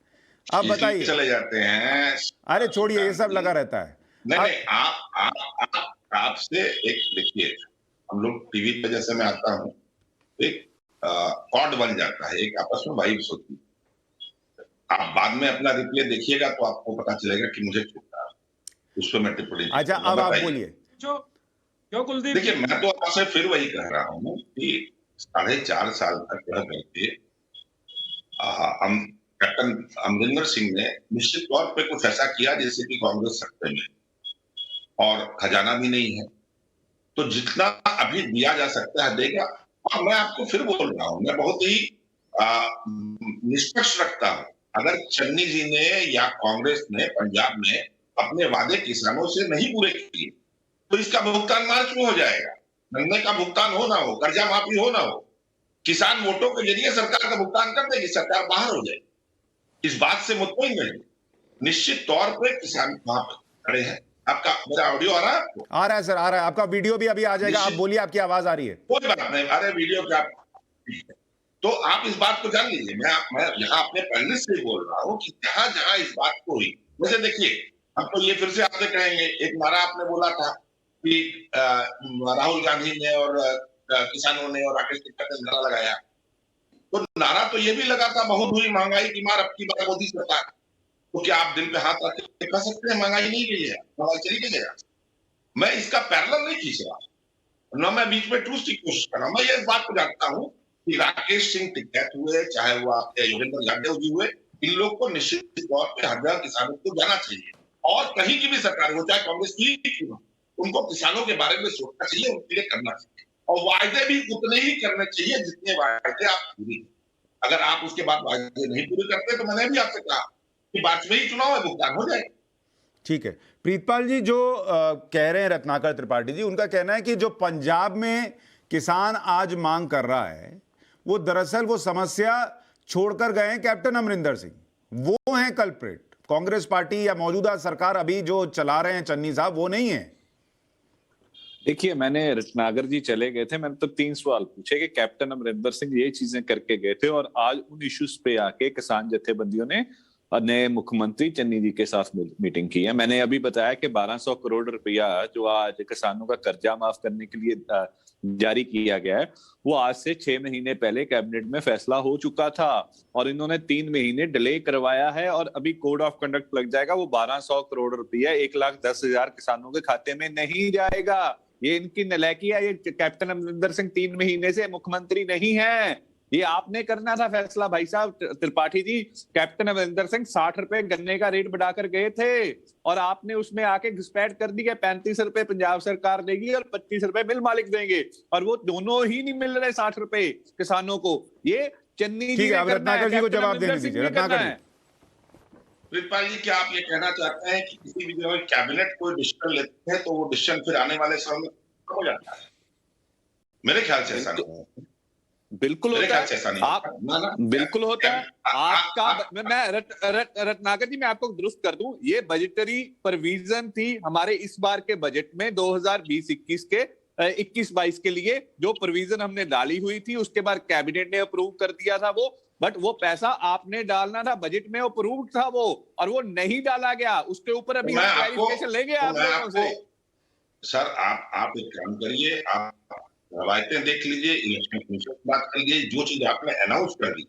आप बताइए। चले जाते हैं, अरे छोड़िए, ये सब लगा रहता है। नहीं, आपसे एक देखिए, हम लोग टीवी पे जैसे मैं आता हूँ, एक कॉर्ड बन जाता है, एक आपस में वाइब्स होती है। आप बाद में अपना रिप्ले देखिएगा तो आपको पता चलेगा कि मुझे छूटा, उस पर मैं टिप्पणी। अच्छा, अब आप बोलिए। क्यों कुलदीप? देखिए, मैं तो आपसे फिर वही कह रहा हूँ कि 4.5 साल तक रह करके कैप्टन अमरिंदर सिंह ने निश्चित तौर पे कुछ ऐसा किया जैसे कि कांग्रेस सत्ता में, और खजाना भी नहीं है, तो जितना अभी दिया जा सकता है देगा। और मैं आपको फिर बोल रहा हूं, मैं बहुत ही निष्पक्ष रखता हूं। अगर चन्नी जी ने या कांग्रेस ने पंजाब में अपने वादे किसानों से नहीं पूरे किए तो इसका भुगतान मार्च में हो जाएगा। गन्ने का भुगतान हो ना हो, कर्जा माफी हो ना हो, किसान वोटों के जरिए सरकार का भुगतान कर देगी, सरकार बाहर हो जाए, इस बात से मुतमईन रहिए। निश्चित तौर पे किसान वहां पर खड़े हैं। आपका मेरा ऑडियो आ रहा है आपको? आ रहा है सर, आ रहा है। आपका वीडियो भी अभी आ जाएगा, आप बोलिए, आपकी आवाज आ रही है। कोई बात नहीं, अरे वीडियो क्या, तो आप इस बात को जान लीजिए। मैं यहाँ अपने पहले से ही बोल रहा हूँ कि जहां जहां इस बात को हुई, वैसे देखिए, हम तो ये फिर से आपसे कहेंगे, एक नारा आपने बोला था कि राहुल गांधी ने और किसानों ने और राकेश टिकैत ने नारा लगाया, तो नारा तो ये भी लगा था, बहुत हुई महंगाई की मार, अब की बार मोदी सरकार। तो क्या आप दिल पे हाथ रख के कह सकते हैं महंगाई नहीं गई है, महंगाई चली गई है? मैं इसका पैरेलल नहीं खींच रहा, न मैं बीच में ट्रूथ की कोशिश कर रहा हूं। मैं ये इस बात को जानता हूं कि राकेश सिंह टिकैत हुए, चाहे वो आपके योगेंद्र यादव जी हुए, इन लोग को निश्चित तौर पर हर जगह किसानों को जाना चाहिए, और कहीं की भी सरकार हो, चाहे कांग्रेस की क्यों हो, उनको किसानों के बारे में सोचना चाहिए, उनके लिए करना चाहिए, और वायदे भी उतने ही करने चाहिए जितने वायदे आप पूरी करें। अगर आप उसके बाद वायदे नहीं पूरे करते, तो मैंने भी आपसे कहा कि वाजपेयी चुनाव में भुगतान हो जाए। ठीक है, प्रीतपाल जी जो कह रहे हैं रत्नाकर त्रिपाठी जी, उनका कहना है कि जो पंजाब में किसान आज मांग कर रहा है, वो दरअसल वो समस्या छोड़कर गए हैं कैप्टन अमरिंदर सिंह, वो हैं कल्प्रिट। कांग्रेस पार्टी या मौजूदा सरकार अभी जो चला रहे हैं चन्नी साहब, वो नहीं है। देखिए, मैंने रत्नाकर जी चले गए थे, मैंने तो 3 सवाल पूछे कि कैप्टन अमरिंदर सिंह ये चीजें करके गए थे, और आज उन इश्यूज पे आके किसान जथेबंदियों ने नए मुख्यमंत्री चन्नी जी के साथ मीटिंग की है। मैंने अभी बताया कि 1200 करोड़ रुपया जो आज किसानों का कर्जा माफ करने के लिए जारी किया गया है, वो आज से 6 महीने पहले कैबिनेट में फैसला हो चुका था, और इन्होंने 3 महीने डिले करवाया है, और अभी कोड ऑफ कंडक्ट लग जाएगा। वो 1200 करोड़ रुपया 1,10,000 किसानों के खाते में नहीं जाएगा। ये इनकी नलायकी है। ये कैप्टन अमरिंदर सिंह 3 महीने से मुख्यमंत्री नहीं है, ये आपने करना था फैसला भाई साहब त्रिपाठी जी। कैप्टन अमरिंदर सिंह 60 रुपए गन्ने का रेट बढ़ाकर गए थे, और आपने उसमें आके घुसपैठ कर दी है 35 रुपए पंजाब सरकार देगी और 25 रुपए मिल मालिक देंगे, और वो दोनों ही नहीं मिल रहे 60 रुपए किसानों को। ये चन्नी जी ने करना है, जी को जवाब देने दीजिए। रत्नाकर जी, प्रीतपाल जी, क्या आप ये कहना चाहते हैं कि किसी भी जगह कैबिनेट कोई डिसीजन लेते हैं तो वो डिसीजन फिर आने वाले समय में हो जाता है? मेरे ख्याल से ऐसा नहीं, बिल्कुल होता है। आप बिल्कुल होता है आपका। मैं रत्नाकर जी, मैं आपको दुरुस्त कर दूं, ये बजटरी प्रोविजन थी हमारे इस बार के बजट में 2020-21 के 21-22 के लिए, जो प्रोविजन हमने डाली हुई थी, उसके बाद कैबिनेट ने अप्रूव कर दिया था वो, बट वो पैसा आपने डालना था बजट में, अप्रूव था वो, और वो नहीं डाला गया। उसके ऊपर अभी क्लैरिफिकेशन लेंगे आप लोगों से। सर आप एक काम करिए, आप रवायतें देख लीजिए, इलेक्शन कमीशन की बात कर लीजिए, जो चीज आपने अनाउंस कर दी,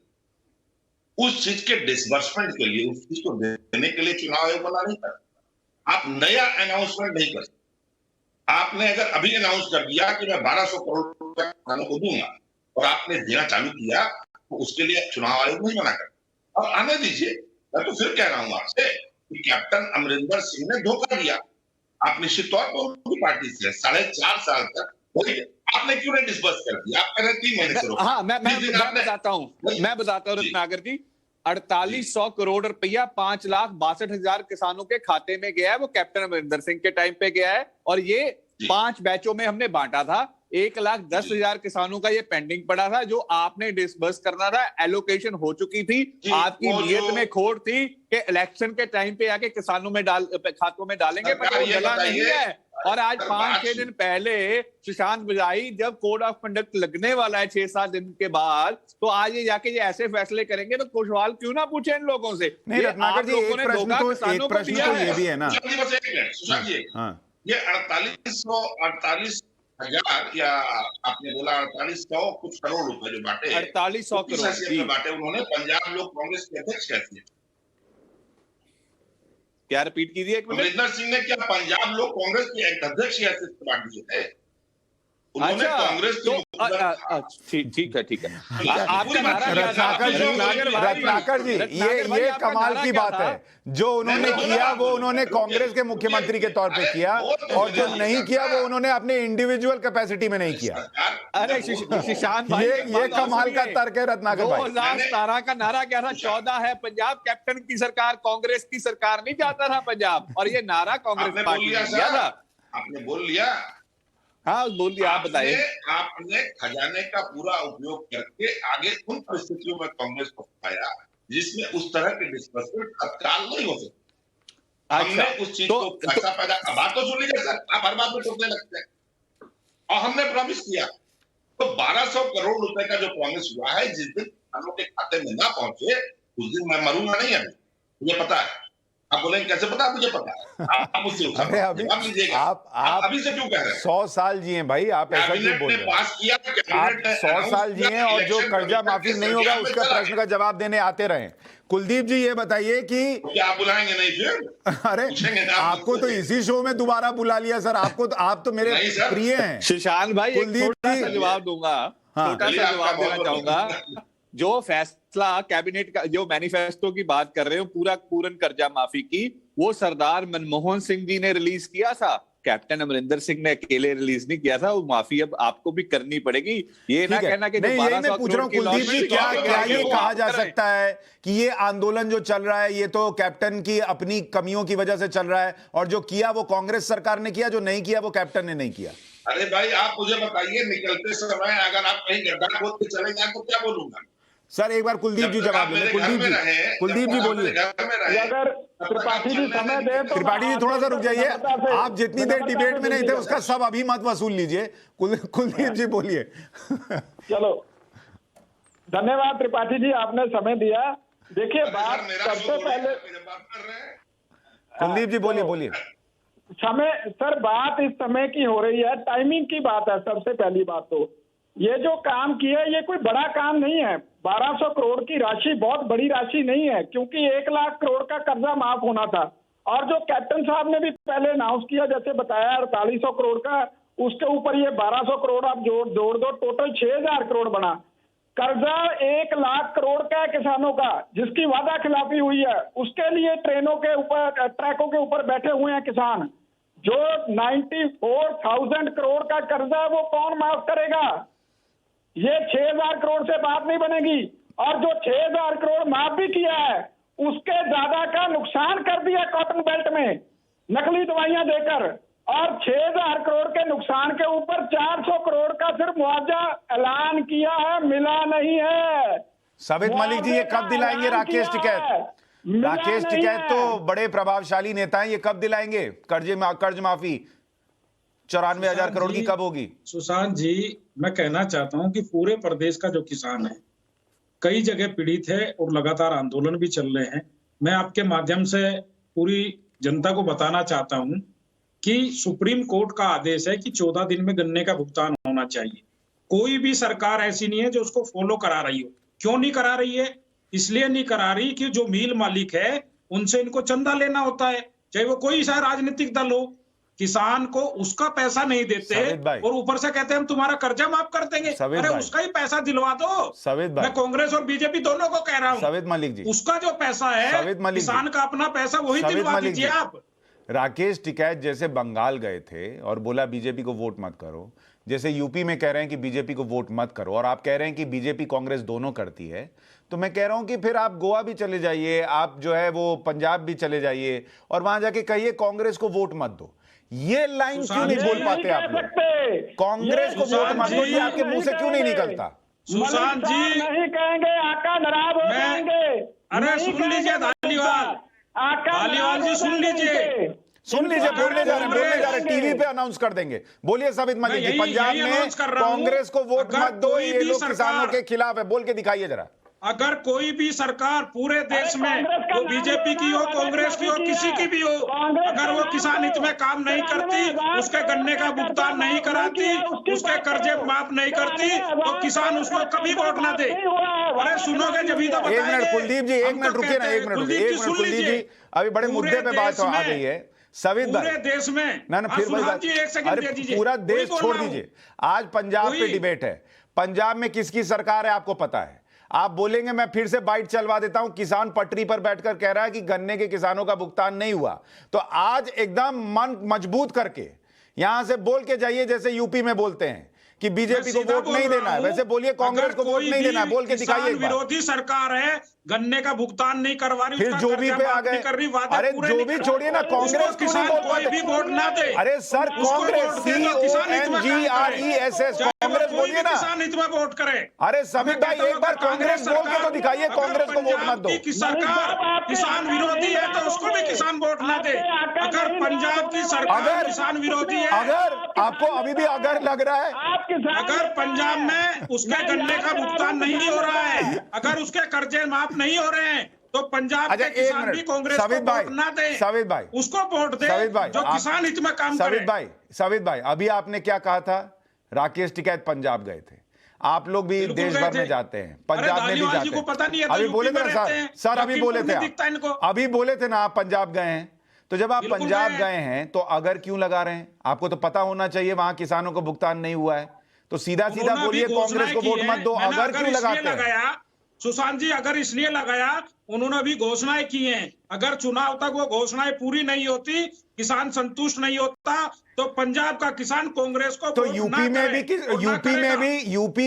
उस चीज के डिसबर्समेंट के लिए, उस चीज को देने के लिए चुनाव आयोग बना नहीं कर। आप नया अनाउंसमेंट नहीं कर सकते। आपने अगर अभी अनाउंस कर दिया कि मैं 1200 करोड़ रुपया किसानों को दूंगा, और आपने देना चालू किया, तो उसके लिए चुनाव आयोग नहीं बना कर। और आने दीजिए, मैं तो फिर कह रहा हूं आपसे कि कैप्टन अमरिंदर सिंह ने धोखा दिया। आप निश्चित तौर पर उनकी पार्टी से 4.5 साल तक आपने क्यों नहीं डिस्बर्स कर दिया? आप कह रहे 3 महीने से हाँ, मैं बताता हूँ रत्नाकर जी। 4800 करोड़ रुपया 5,62,000 किसानों के खाते में गया है, वो कैप्टन अमरिंदर सिंह के टाइम पे गया है, और ये 5 बैचों में हमने बांटा था। 1,10,000 किसानों का ये पेंडिंग पड़ा था, जो आपने डिसबर्स करना था, एलोकेशन हो चुकी थी। आपकी नीयत में खोट थी कि इलेक्शन के टाइम पे आके किसानों में खातों में डालेंगे, पर वो डला नहीं है। और आज 5-6 दिन पहले सुशांत बजाई, जब कोड ऑफ कंडक्ट लगने वाला है 6-7 दिन के बाद, तो आज ये जाके ये ऐसे फैसले करेंगे, तो सवाल क्यों ना पूछे इन लोगों से? नहीं रत्नाकर जी, एक प्रश्न तो ये भी है ना, सुशांत जी, ये 48,000 या आपने बोला 4800 कुछ करोड़ रुपए जो बांटे, 4800 करोड़ बांटे उन्होंने, पंजाब लोक कांग्रेस के अध्यक्ष कैसे? क्या रिपीट कीजिए एक मिनट? अमरिंदर सिंह ने क्या पंजाब लोक कांग्रेस के एक अध्यक्ष या बांट दिए थे? उन्होंने कांग्रेस ठीक है। आपका रत्नाकर जी, ये कमाल की बात है, जो उन्होंने किया वो उन्होंने कांग्रेस के मुख्यमंत्री के तौर पे किया, और जो नहीं किया वो उन्होंने अपने इंडिविजुअल कैपेसिटी में नहीं किया। अरे सुशांत भाई, ये कमाल का तर्क है रत्नाकर भाई। 2017 का नारा क्या था? 14 है पंजाब, कैप्टन की सरकार, कांग्रेस की सरकार नहीं चाहता था पंजाब, और ये नारा कांग्रेस पार्टी ने दिया था। आपने बोल लिया, हाँ बोलिए, आप बताइए। आपने खजाने का पूरा उपयोग करके आगे उन परिस्थितियों में कांग्रेस को फंसाया जिसमें उस तरह के डिस्कशन तत्काल नहीं हो सकते। हमने उस चीज को पैसा पैदा, बात तो सुन लीजिए सर, आप हर बात में टोकने लगते हैं। और हमने प्रॉमिस किया, तो 1200 करोड़ रुपए का जो प्रॉमिस हुआ है, जिस दिन किसानों के खाते में ना पहुंचे उस दिन मैं मरूंगा नहीं। अभी मुझे पता है। आप बोलेंगे कैसे पता? मुझे पता है। आप मुझसे अरे अभी आप अभी से क्यों कह रहे हैं? 100 साल जिए भाई, आप ऐसा क्यों बोल रहे हैं? पास किया, आप 100 साल जिए और जो कर्जा माफी नहीं होगा उसका प्रश्न का जवाब देने आते रहे। कुलदीप जी ये बताइए कि क्या आप बुलाएंगे नहीं फिर? अरे आपको तो इसी शो में दोबारा बुला लिया सर। आपको तो, आप तो मेरे प्रिय हैं सुशांत भाई। कुलदीप छोटा सा जवाब दूंगा, छोटा सा जवाब देना चाहूंगा। जो फैसला कैबिनेट का, जो मैनिफेस्टो की बात कर रहे हो, पूर्ण कर्जा माफी की, वो सरदार मनमोहन सिंह जी ने रिलीज किया था। कैप्टन अमरिंदर सिंह ने अकेले रिलीज नहीं किया था। वो माफी अब आपको भी करनी पड़ेगी। ये ना कहना कि नहीं, यही मैं पूछ रहा हूँ कुलदीप जी, क्या ये कहा जा सकता है कि ये आंदोलन जो चल रहा है ये तो कैप्टन की अपनी कमियों की वजह से चल रहा है, और जो किया वो कांग्रेस सरकार ने किया, जो नहीं किया वो कैप्टन ने नहीं किया? अरे भाई आप मुझे बताइए, निकलते समय अगर आप कहीं गड्ढा खोद के चले जाए तो क्या बोलूंगा? सर एक बार कुलदीप जी जवाब दें। कुलदीप जी बोलिए। अगर त्रिपाठी जी समय दे तो त्रिपाठी जी थोड़ा सा रुक जाइए। आप जितनी देर डिबेट में नहीं थे उसका सब अभी मत वसूल लीजिए। कुलदीप जी बोलिए। चलो, धन्यवाद त्रिपाठी जी, आपने समय दिया। देखिए बात सबसे पहले, कुलदीप जी बोलिए। समय सर, बात इस समय की हो रही है, टाइमिंग की बात है। सबसे पहली बात तो ये जो काम किया ये कोई बड़ा काम नहीं है। 1200 करोड़ की राशि बहुत बड़ी राशि नहीं है, क्योंकि 1 लाख करोड़ का कर्जा माफ होना था। और जो कैप्टन साहब ने भी पहले अनाउंस किया, जैसे बताया 4800 करोड़ का, उसके ऊपर ये 1200 करोड़ आप जोड़ दो, टोटल 6000 करोड़ बना। कर्जा 1 लाख करोड़ का है किसानों का, जिसकी वादा खिलाफी हुई है। उसके लिए ट्रेनों के ऊपर, ट्रैकों के ऊपर बैठे हुए हैं किसान। जो 94,000 करोड़ का कर्जा है वो कौन माफ करेगा? ये 6000 करोड़ से बात नहीं बनेगी। और जो 6000 करोड़ माफ भी किया है उसके ज्यादा का नुकसान कर दिया कॉटन बेल्ट में नकली दवाइयां देकर। और 6000 करोड़ के नुकसान के ऊपर 400 करोड़ का सिर्फ मुआवजा ऐलान किया है, मिला नहीं है। साबित मलिक जी ये कब दिलाएंगे राकेश टिकैत? राकेश टिकैत तो बड़े प्रभावशाली नेता हैं, ये कब दिलाएंगे कर्ज माफी 94,000 करोड़ की कब होगी? सुशांत जी, मैं कहना चाहता हूं कि पूरे प्रदेश का जो किसान है कई जगह पीड़ित है और लगातार आंदोलन भी चल रहे हैं। मैं आपके माध्यम से पूरी जनता को बताना चाहता हूं कि सुप्रीम कोर्ट का आदेश है कि 14 दिन में गन्ने का भुगतान होना चाहिए। कोई भी सरकार ऐसी नहीं है जो उसको फॉलो करा रही हो। क्यों नहीं करा रही है? इसलिए नहीं करा रही कि जो मिल मालिक है उनसे इनको चंदा लेना होता है, चाहे वो कोई सा राजनीतिक दल हो। किसान को उसका पैसा नहीं देते और ऊपर से कहते हैं हम तुम्हारा कर्जा माफ कर देंगे। अरे उसका ही पैसा दिलवा दो। मैं कांग्रेस और बीजेपी दोनों को कह रहा हूं, साबित मलिक जी, उसका जो पैसा है किसान का अपना पैसा वही दिलवा दीजिए आप। राकेश टिकैत जैसे बंगाल गए थे और बोला बीजेपी को वोट मत करो, जैसे यूपी में कह रहे हैं कि बीजेपी को वोट मत करो, और आप कह रहे हैं कि बीजेपी कांग्रेस दोनों करती है, तो मैं कह रहा हूं कि फिर आप गोवा भी चले जाइए, आप जो है वो पंजाब भी चले जाइए और वहां जाके कहिए कांग्रेस को वोट मत दो। ये लाइन क्यों नहीं बोल पाते आप लोग? कांग्रेस को वोट मत दो, ये आपके मुंह से क्यों नहीं निकलता? सुशांत जी नहीं कहेंगे, आका नाराज हो जाएंगे। अरे सुन लीजिए धालीवाल जी, सुन लीजिए, बोलने जा रहे हैं, टीवी पे अनाउंस कर देंगे। बोलिए साबित मलिक जी, पंजाब में कांग्रेस को वोट मत दो, ये लोग किसानों के खिलाफ है, बोल के दिखाइए जरा। अगर कोई भी सरकार पूरे देश में, वो बीजेपी की हो, कांग्रेस की हो, किसी की भी हो, अगर वो किसान हित में काम नहीं करती, उसके गन्ने का भुगतान नहीं कराती, उसके कर्जे माफ नहीं करती, तो किसान उसको कभी वोट ना दे। अरे सुनोगे जब तो बताएंगे। कुलदीप जी एक मिनट रुकिए ना, एक मिनट कुलदीप जी, अभी बड़े मुद्दे पे बात आ गई है। सवित भाई, पूरे देश में ना फिर पूरा देश छोड़ दीजिए। आज पंजाब पे डिबेट है, पंजाब में किसकी सरकार है आपको पता है? आप बोलेंगे मैं फिर से बाइट चलवा देता हूं, किसान पटरी पर बैठकर कह रहा है कि गन्ने के किसानों का भुगतान नहीं हुआ। तो आज एकदम मन मजबूत करके यहां से बोल के जाइए जैसे यूपी में बोलते हैं कि बीजेपी को वोट नहीं देना है, वैसे बोलिए कांग्रेस को वोट नहीं देना है, बोल के दिखाइए एक बार। विरोधी सरकार है, गन्ने का भुगतान नहीं करवा रही, फिर जो भी पे आ गए, अरे जो भी छोड़िए ना, कांग्रेस किसान कोई भी वोट ना दे। अरे सर कांग्रेस CONGRESS कांग्रेस बोलिए ना, किसान हित में वोट करे। अरे समित भाई एक बार कांग्रेस बोल के तो दिखाइए, कांग्रेस को वोट मत दो। सरकार किसान विरोधी है तो उसको भी किसान वोट ना दे। अगर पंजाब की सरकार किसान विरोधी है, अगर आपको अभी भी अगर लग रहा है, अगर पंजाब में उसके गन्ने का भुगतान नहीं हो रहा है, अगर उसके कर्जे माफ नहीं हो रहे हैं, तो पंजाब के किसान भी कांग्रेस को वोट ना दे, सवित भाई उसको वोट दे जो किसान हित में काम करे। सवित भाई अभी आपने क्या कहा था? राकेश टिकैत पंजाब गए थे, आप लोग भी देश भर में जाते हैं, पंजाब में भी जाते हैं, पता नहीं है, अभी बोले थे ना सर अभी बोले थे आप, अभी बोले थे ना आप पंजाब गए हैं, तो जब आप पंजाब गए हैं तो अगर क्यों लगा रहे हैं? आपको तो पता होना चाहिए वहां किसानों को भुगतान नहीं हुआ है, तो सीधा सीधा बोलिए कांग्रेस को वोट मत दो। अगर क्यों लगाते हैं? सुशांत जी, अगर इसलिए लगाया, उन्होंने भी घोषणाएं की हैं, अगर चुनाव तक वो घोषणाएं पूरी नहीं होती, किसान संतुष्ट नहीं होता, तो पंजाब का किसान कांग्रेस को तो यूपी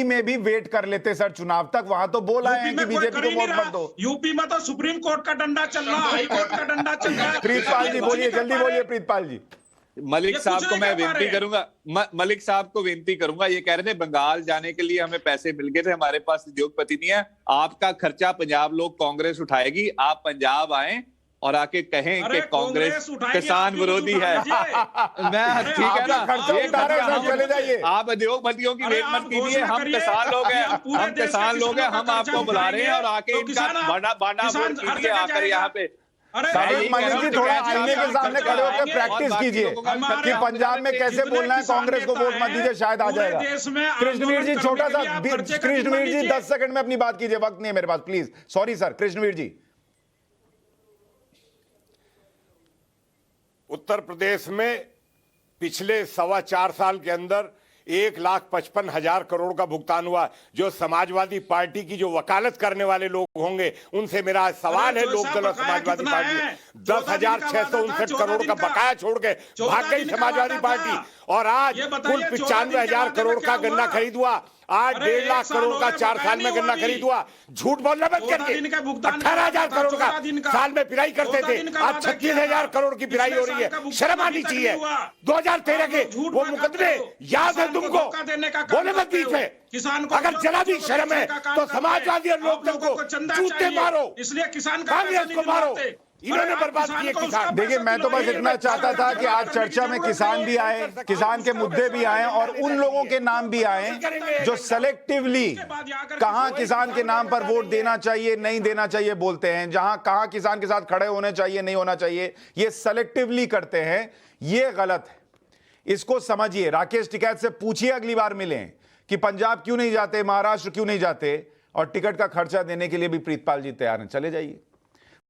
में भी वेट कर लेते सर चुनाव तक, वहां तो बोला है कि बीजेपी को वोट मत दो। यूपी में तो सुप्रीम कोर्ट का डंडा चल रहा है, हाई कोर्ट का डंडा चल रहा है। प्रीतपाल जी बोलिए, जल्दी बोलिए प्रीतपाल जी। मलिक साहब को मैं विनती करूंगा, मलिक साहब को विनती करूंगा, ये कह रहे थे बंगाल जाने के लिए हमें पैसे मिल गए थे, हमारे पास उद्योगपति नहीं है, आपका खर्चा पंजाब लोग कांग्रेस उठाएगी, आप पंजाब आए और आके कहें कि कांग्रेस किसान विरोधी है। मैं ठीक है ना, आप उद्योगपतियों की वेट मत कीजिए, हम किसान लोग हैं, हम किसान लोग हैं, हम आपको बुला रहे हैं और आके इनका बांडा वोट कीजिए आकर यहाँ पे। मलिक जी थोड़ा आईने के सामने खड़े होकर प्रैक्टिस कीजिए कि पंजाब में कैसे बोलना है, कांग्रेस को वोट मत दीजिए, शायद आ जाएगा। कृष्णवीर जी छोटा सा, कृष्णवीर जी 10 सेकंड में अपनी बात कीजिए, वक्त नहीं है मेरे पास, प्लीज। सॉरी सर, कृष्णवीर जी। उत्तर प्रदेश में पिछले 4.25 साल के अंदर 1,55,000 करोड़ का भुगतान हुआ। जो समाजवादी पार्टी की जो वकालत करने वाले लोग होंगे उनसे मेरा सवाल है, लोकदल और समाजवादी पार्टी 10,659 करोड़ का बकाया छोड़ के भाग गई समाजवादी पार्टी, और आज कुल 95,000 करोड़ का गन्ना खरीद हुआ, आज 1.5 लाख करोड़ का 4 साल में गन्ना खरीद हुआ। झूठ बोलना बंद करिए, 18,000 करोड़ का साल में पिराई करते थे, आज 36,000 करोड़ की पिराई हो रही है। शर्म आनी चाहिए। 2013 के वो मुकदमे याद है तुमको? बोले मत बीच में, अगर जरा भी शर्म है तो समाजवादी और लोकदल को जूते मारो, इसलिए किसान कांग्रेस को मारो, इन्होंने बर्बाद किए किसान। देखिए मैं तो बस इतना चाहता था कि आज चर्चा में किसान भी आए, किसान के मुद्दे भी आए और उन लोगों के नाम भी आए जो सेलेक्टिवली कहां किसान के नाम पर वोट देना चाहिए नहीं देना चाहिए बोलते हैं, जहां कहां किसान के साथ खड़े होने चाहिए नहीं होना चाहिए, ये सेलेक्टिवली करते हैं, ये गलत है। इसको समझिए, राकेश टिकैत से पूछिए अगली बार मिलें कि पंजाब क्यों नहीं जाते, महाराष्ट्र क्यों नहीं जाते, और टिकट का खर्चा देने के लिए भी प्रीतपाल जी तैयार हैं, चले जाइए।